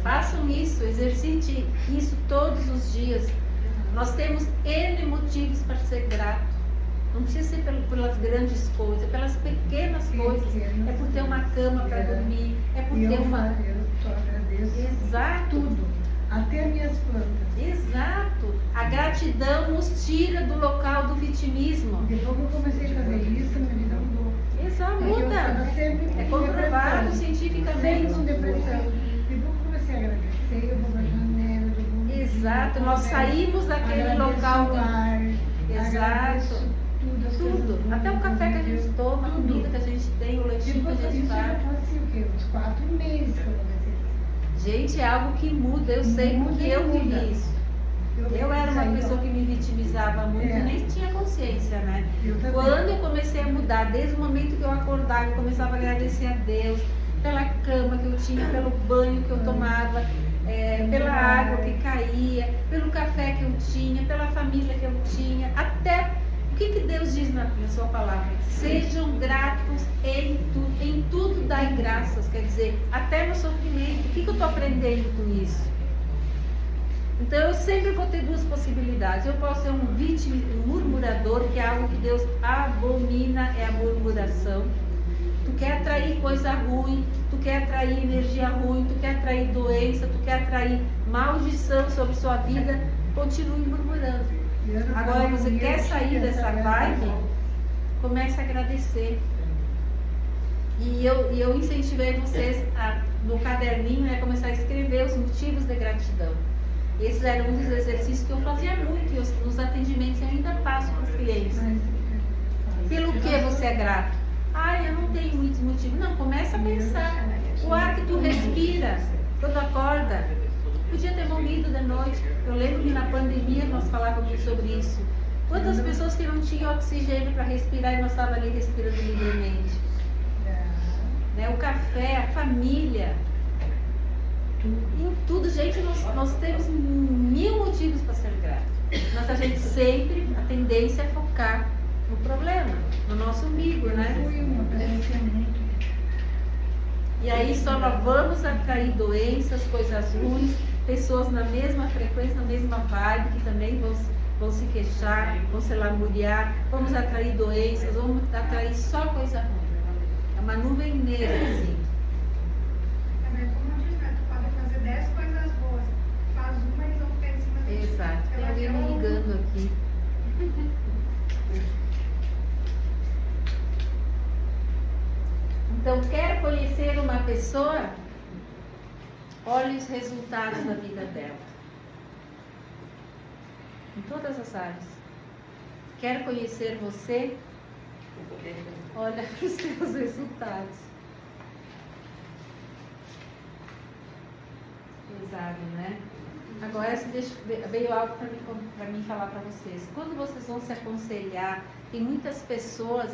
Façam isso, exercite isso todos os dias. Nós temos N motivos para ser grato. Não precisa ser pelas grandes coisas, pelas pequenas coisas. É por ter uma cama para dormir, é por ter uma. Eu só agradeço. Exato. Tudo, até minhas plantas. Exato. A gratidão nos tira do local do vitimismo. Depois que eu comecei a fazer isso, minha vida mudou. Exato, Porque eu muda. estava sempre É com comprovado depressão. cientificamente. Sempre com depressão. Depois que eu comecei a agradecer, eu vou pra janela, eu vou. Exato, nós saímos daquele Agradeço local. o ar, Exato. agradeço tudo, as coisas Tudo. boas Até o café que a gente Deus, toma, a tudo. comida que a gente tem, o leitinho que Depois a gente disso, já faz. faz assim, o quê? Uns 4 meses que eu comecei. Gente, é algo que muda, eu sei Muda, porque eu muda. vivi isso. Eu era uma saí, pessoa ó. que me vitimizava muito É. e nem tinha consciência, né? Eu também. Quando eu comecei a mudar, desde o momento que eu acordava, eu começava a agradecer a Deus pela cama que eu tinha, pelo banho que eu tomava, pela água que caía, pelo café que eu tinha, pela família que eu tinha, até o que Deus diz na sua palavra? Sejam gratos em tudo dai graças, quer dizer, até no sofrimento. O que eu estou aprendendo com isso? Então eu sempre vou ter duas possibilidades. Eu posso ser um murmurador, que é algo que Deus abomina, é a murmuração. Tu quer atrair coisa ruim, tu quer atrair energia ruim, tu quer atrair doença, tu quer atrair maldição sobre sua vida, continue murmurando. Agora, você quer sair dessa vibe, comece a agradecer. E eu incentivei vocês no caderninho, né, começar a escrever os motivos de gratidão. Esses eram um dos exercícios que eu fazia muito, e nos atendimentos eu ainda passo para os clientes. Pelo que você é grato? Eu não tenho muitos motivos. Não, começa a pensar. O ar que tu respira quando acorda, podia ter morrido de noite. Eu lembro que na pandemia nós falávamos sobre isso. Quantas pessoas que não tinham oxigênio para respirar e nós estávamos ali respirando livremente. Né? O café, a família. Em tudo, gente, nós temos 1000 motivos para ser grato. Mas a gente sempre, a tendência é focar no problema, no nosso umbigo, né? E aí só nós vamos atrair doenças, coisas ruins, pessoas na mesma frequência, na mesma vibe, que também vão se queixar, vão se lamuriar, vamos atrair doenças, vamos atrair só coisa ruim. É uma nuvem negra, assim. Como diz, né? Tu pode fazer 10 coisas boas, faz uma e eles vão ficar em cima de ti. Exato, tem alguém me ligando aqui. Então, quer conhecer uma pessoa? Olhe os resultados da vida dela. Em todas as áreas. Quer conhecer você? Olha os seus resultados. Pesado, né? Agora veio algo para mim falar para vocês. Quando vocês vão se aconselhar, tem muitas pessoas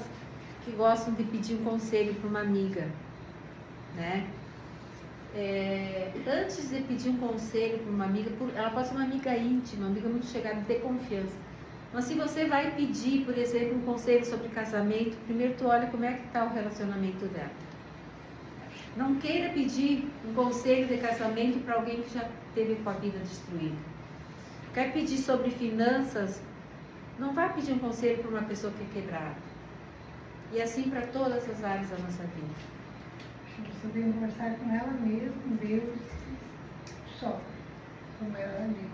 que gostam de pedir um conselho para uma amiga, né? Antes de pedir um conselho para uma amiga, ela pode ser uma amiga íntima, uma amiga muito chegada, de confiança. Mas se você vai pedir, por exemplo, um conselho sobre casamento, primeiro tu olha como é que está o relacionamento dela. Não queira pedir um conselho de casamento para alguém que já teve com a vida destruída. Quer pedir sobre finanças? Não vai pedir um conselho para uma pessoa que é quebrada. E assim para todas as áreas da nossa vida. Você tem que conversar com ela mesmo, Deus, só. Com ela ali.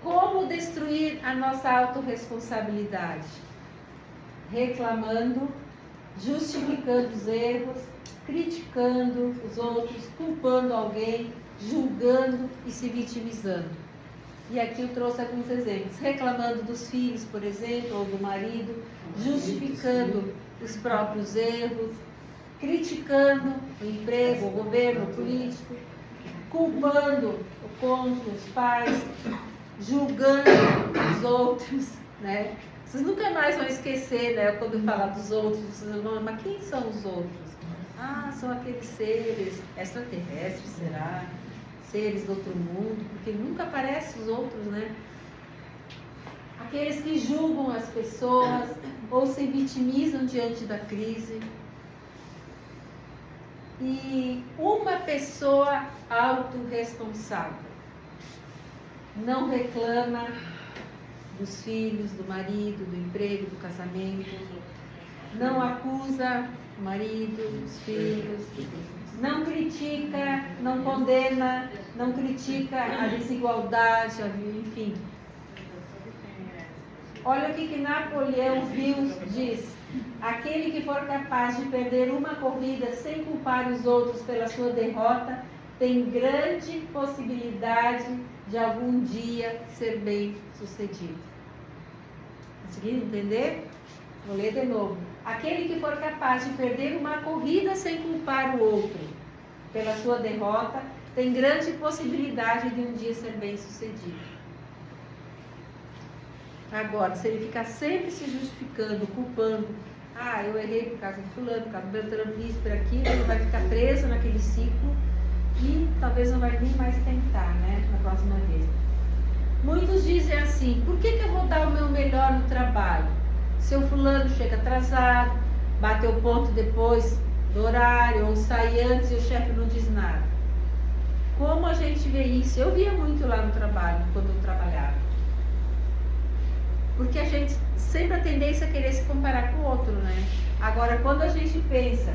Como destruir a nossa autorresponsabilidade? Reclamando, justificando os erros, criticando os outros, culpando alguém, julgando e se vitimizando. E aqui eu trouxe alguns exemplos. Reclamando dos filhos, por exemplo, ou do marido, justificando os próprios erros, criticando o emprego, o governo, o político, culpando o cônjuge, os pais, julgando os outros, né? Vocês nunca mais vão esquecer, né? Quando falar dos outros, vocês vão, mas quem são os outros? São aqueles seres extraterrestres, será? Seres do outro mundo, porque nunca aparecem os outros, né? Aqueles que julgam as pessoas ou se vitimizam diante da crise. E uma pessoa autorresponsável não reclama dos filhos, do marido, do emprego, do casamento, não acusa o marido, os filhos, não critica, não condena, não critica a desigualdade, enfim. Olha o que Napoleão Hill diz: aquele que for capaz de perder uma corrida sem culpar os outros pela sua derrota, tem grande possibilidade de algum dia ser bem sucedido. Conseguiram entender? Vou ler de novo. Aquele que for capaz de perder uma corrida sem culpar o outro pela sua derrota, tem grande possibilidade de um dia ser bem sucedido. Agora, se ele ficar sempre se justificando, culpando, eu errei por causa de fulano, por causa do Beltrano, isso, por aquilo, ele vai ficar preso naquele ciclo e talvez não vai nem mais tentar, né, na próxima vez. Muitos dizem assim: por que eu vou dar o meu melhor no trabalho? Seu fulano chega atrasado, bate o ponto depois do horário, ou sai antes e o chefe não diz nada. Como a gente vê isso? Eu via muito lá no trabalho, quando eu trabalhava. Porque a gente sempre a tendência é querer se comparar com o outro, né? Agora, quando a gente pensa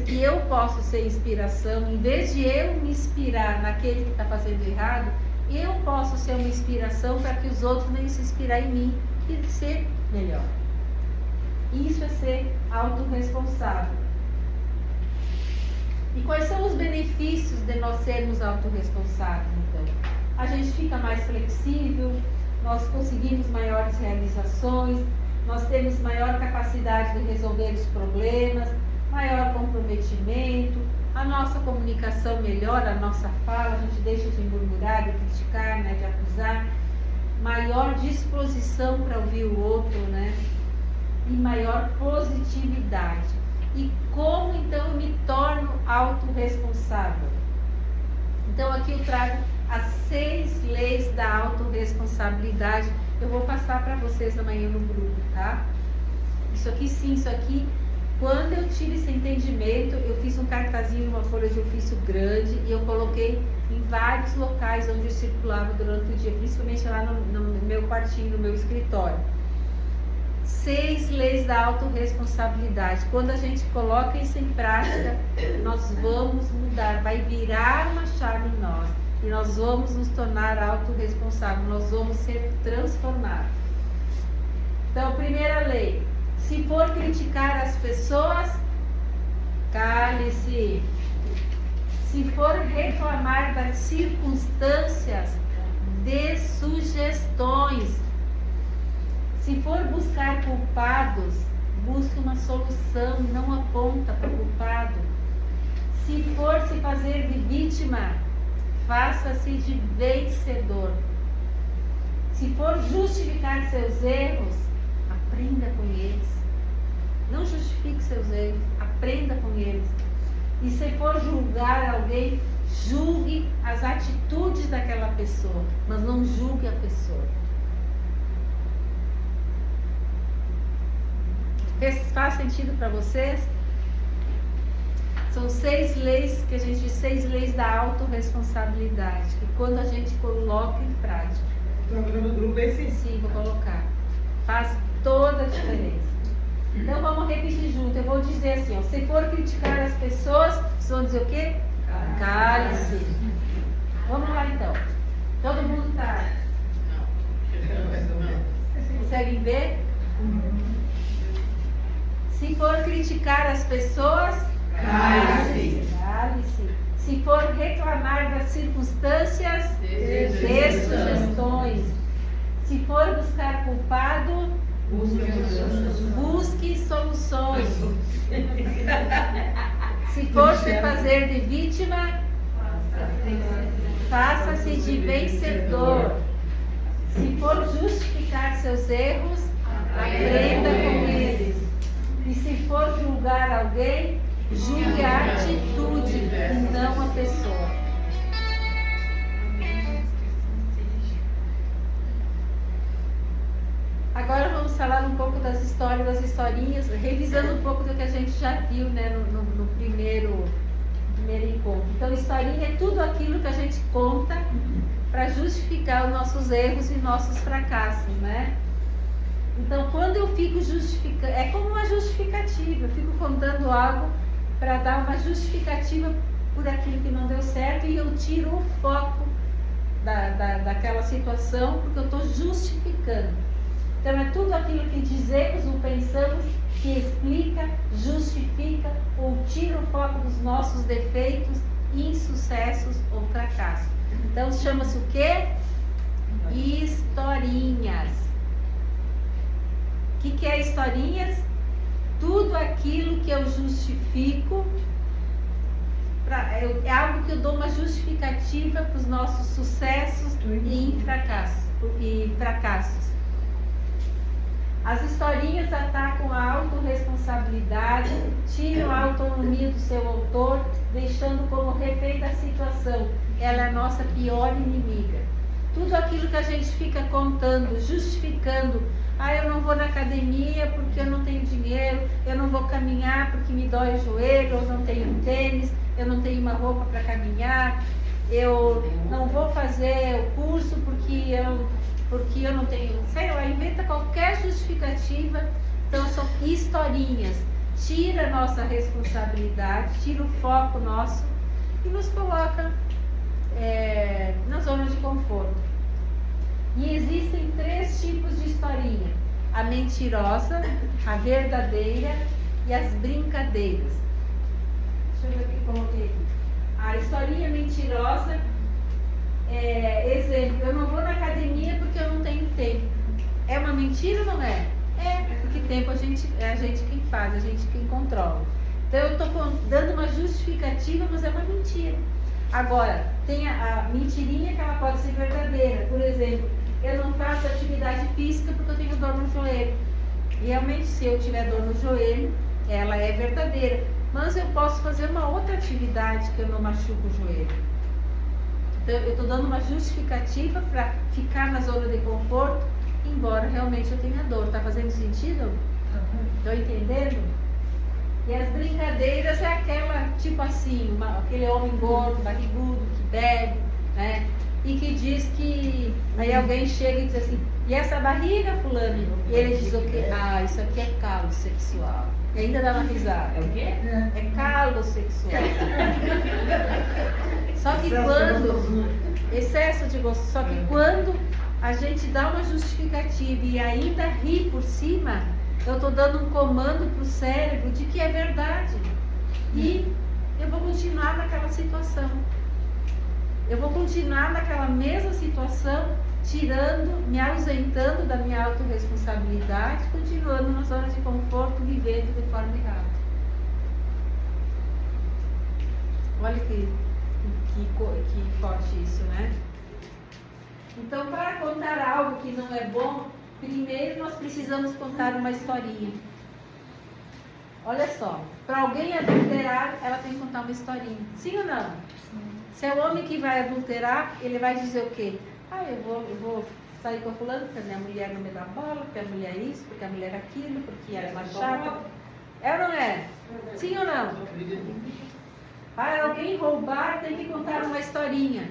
que eu posso ser inspiração, em vez de eu me inspirar naquele que está fazendo errado, eu posso ser uma inspiração para que os outros venham se inspirar em mim e ser melhor. Isso é ser autorresponsável. E quais são os benefícios de nós sermos autorresponsáveis, então? A gente fica mais flexível, nós conseguimos maiores realizações, nós temos maior capacidade de resolver os problemas, maior comprometimento, a nossa comunicação melhora, a nossa fala, a gente deixa de murmurar, de criticar, né, de acusar, maior disposição para ouvir o outro, né, e maior positividade. E como então eu me torno autorresponsável? Então aqui eu trago as 6 leis da autorresponsabilidade. Eu vou passar para vocês amanhã no grupo, tá? Isso aqui sim, isso aqui. Quando eu tive esse entendimento, eu fiz um cartazinho numa folha de ofício grande e eu coloquei em vários locais onde eu circulava durante o dia, principalmente lá no meu quartinho, no meu escritório. 6 leis da autorresponsabilidade. Quando a gente coloca isso em prática, nós vamos mudar, vai virar uma chave em nós. E nós vamos nos tornar autorresponsáveis, nós vamos ser transformados. Então, primeira lei: se for criticar as pessoas, cale-se. Se for reclamar das circunstâncias, dê sugestões. Se for buscar culpados, busque uma solução, não aponta para o culpado. Se for se fazer de vítima, faça-se de vencedor. Se for justificar seus erros, aprenda com eles. Não justifique seus erros, aprenda com eles. E se for julgar alguém, julgue as atitudes daquela pessoa, mas não julgue a pessoa. Faz sentido para vocês? São 6 leis que a gente diz, 6 leis da autorresponsabilidade, que quando a gente coloca em prática. Estou no grupo esse? Sim, vou colocar. Faz toda a diferença. Então vamos repetir junto. Eu vou dizer assim, ó, se for criticar as pessoas, vocês vão dizer o quê? Cale-se. Vamos lá então. Todo mundo tá. Conseguem ver? Se for criticar as pessoas, cale-se. Cale-se. Se for reclamar das circunstâncias, dê sugestões. Se for buscar culpado, busque soluções. Se for se fazer de vítima, faça-se de vencedor. Se for justificar seus erros, aprenda com eles. E se for julgar alguém, julgue a atitude e não a pessoa. Agora vamos falar um pouco das histórias, das historinhas, revisando um pouco do que a gente já viu, né, no primeiro encontro. Então, historinha é tudo aquilo que a gente conta para justificar os nossos erros e nossos fracassos, né? Então, quando eu fico justificando, é como uma justificativa, eu fico contando algo para dar uma justificativa por aquilo que não deu certo e eu tiro o foco daquela situação porque eu estou justificando. Então, é tudo aquilo que dizemos ou pensamos que explica, justifica ou tira o foco dos nossos defeitos, insucessos ou fracassos. Então, chama-se o quê? Historinhas. O que é historinhas? Tudo aquilo que eu justifico, é algo que eu dou uma justificativa para os nossos sucessos e fracassos. As historinhas atacam a autorresponsabilidade, tiram a autonomia do seu autor, deixando como refém da situação. Ela é a nossa pior inimiga. Tudo aquilo que a gente fica contando, justificando. Eu não vou na academia porque eu não tenho dinheiro, eu não vou caminhar porque me dói o joelho, eu não tenho tênis, eu não tenho uma roupa para caminhar. eu não vou fazer o curso porque eu não tenho, sei lá, inventa qualquer justificativa. Então são historinhas, tira a nossa responsabilidade, tira o foco nosso e nos coloca na zona de conforto. E existem 3 tipos de historinha: a mentirosa, a verdadeira e as brincadeiras. Deixa eu ver o que eu coloquei aqui. A historinha mentirosa exemplo, eu não vou na academia porque eu não tenho tempo. É uma mentira ou não é? É, porque tempo é a gente quem faz, a gente quem controla. Então eu estou dando uma justificativa, mas é uma mentira. Agora, tem a mentirinha que ela pode ser verdadeira. Por exemplo, eu não faço atividade física porque eu tenho dor no joelho. Realmente, se eu tiver dor no joelho, ela é verdadeira. Mas eu posso fazer uma outra atividade que eu não machuco o joelho. Então, eu estou dando uma justificativa para ficar na zona de conforto, embora realmente eu tenha dor. Está fazendo sentido? Estou entendendo? E as brincadeiras é aquela, tipo assim, aquele homem gordo, barrigudo, que bebe, né? E que diz que... Aí alguém chega e diz assim, e essa barriga, fulano? E ele diz o quê? Ah, isso aqui é calo sexual. E ainda dá uma risada. É o quê? É calo sexual. Só que quando... Excesso de gosto. Só que quando a gente dá uma justificativa e ainda ri por cima, eu estou dando um comando para o cérebro de que é verdade. E eu vou continuar naquela situação. Eu vou continuar naquela mesma situação, me ausentando da minha autorresponsabilidade, continuando na zona de conforto, vivendo de forma errada. Olha que forte isso, né? Então, para contar algo que não é bom, primeiro nós precisamos contar uma historinha. Olha só, para alguém adulterar, ela tem que contar uma historinha. Sim ou não? Sim. Se é o homem que vai adulterar, ele vai dizer o quê? Ah, eu vou sair com a fulana porque a minha mulher não me dá bola, porque a mulher é isso, porque a mulher é aquilo, porque ela é uma chata. É ou não é? Sim ou não? Para alguém roubar, tem que contar uma historinha.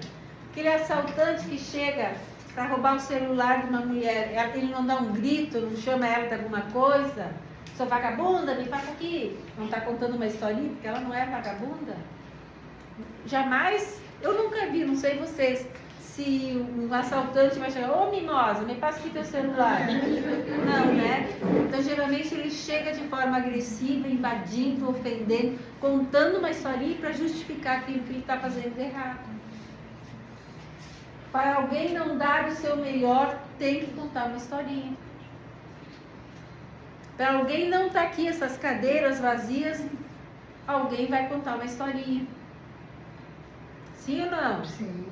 Aquele assaltante que chega para roubar o celular de uma mulher, ele não dá um grito, não chama ela de alguma coisa. Sou vagabunda, me passa aqui. Não está contando uma historinha, porque ela não é vagabunda. Jamais, eu nunca vi, não sei vocês, se um assaltante vai chegar, ô mimosa, me passa aqui teu celular. Não, né? Então geralmente ele chega de forma agressiva, invadindo, ofendendo, contando uma historinha para justificar aquilo que ele está fazendo de errado. Para alguém não dar o seu melhor, tem que contar uma historinha. Para alguém não estar aqui, essas cadeiras vazias, alguém vai contar uma historinha. Sim ou não? Sim.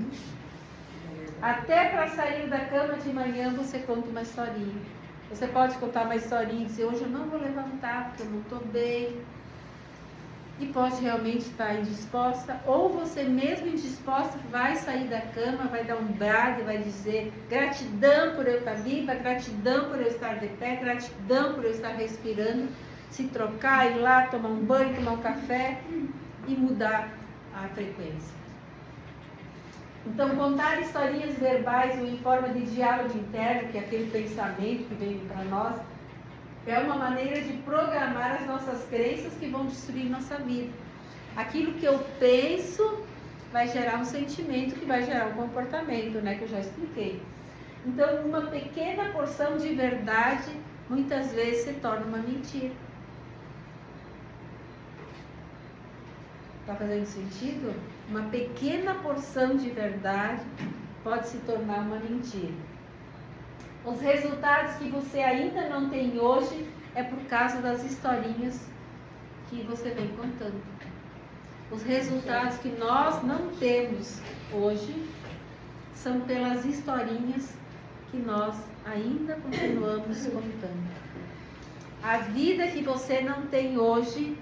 Até para sair da cama de manhã você conta uma historinha. Você pode contar uma historinha e dizer, hoje eu não vou levantar porque eu não estou bem. E pode realmente estar indisposta, ou você mesmo indisposta vai sair da cama, vai dar um brado e vai dizer gratidão por eu estar viva, gratidão por eu estar de pé, gratidão por eu estar respirando, se trocar, ir lá, tomar um banho, tomar um café e mudar a frequência. Então, contar historinhas verbais ou em forma de diálogo interno, que é aquele pensamento que vem para nós, é uma maneira de programar as nossas crenças que vão destruir nossa vida. Aquilo que eu penso vai gerar um sentimento que vai gerar um comportamento, né? Que eu já expliquei. Então, uma pequena porção de verdade, muitas vezes se torna uma mentira. Está fazendo sentido? Uma pequena porção de verdade pode se tornar uma mentira. Os resultados que você ainda não tem hoje é por causa das historinhas que você vem contando. Os resultados que nós não temos hoje são pelas historinhas que nós ainda continuamos contando. A vida que você não tem hoje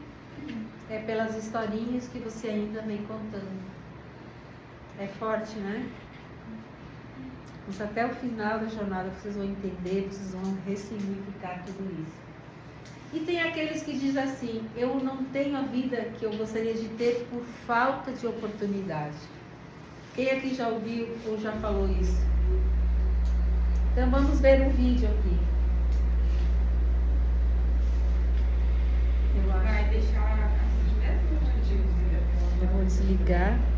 é pelas historinhas que você ainda vem contando. É forte, né? Mas até o final da jornada vocês vão entender, vocês vão ressignificar tudo isso. E tem aqueles que dizem assim, eu não tenho a vida que eu gostaria de ter por falta de oportunidade. Quem aqui já ouviu ou já falou isso? Então vamos ver um vídeo aqui. Eu acho. Vai deixar assim mesmo? Eu vou desligar.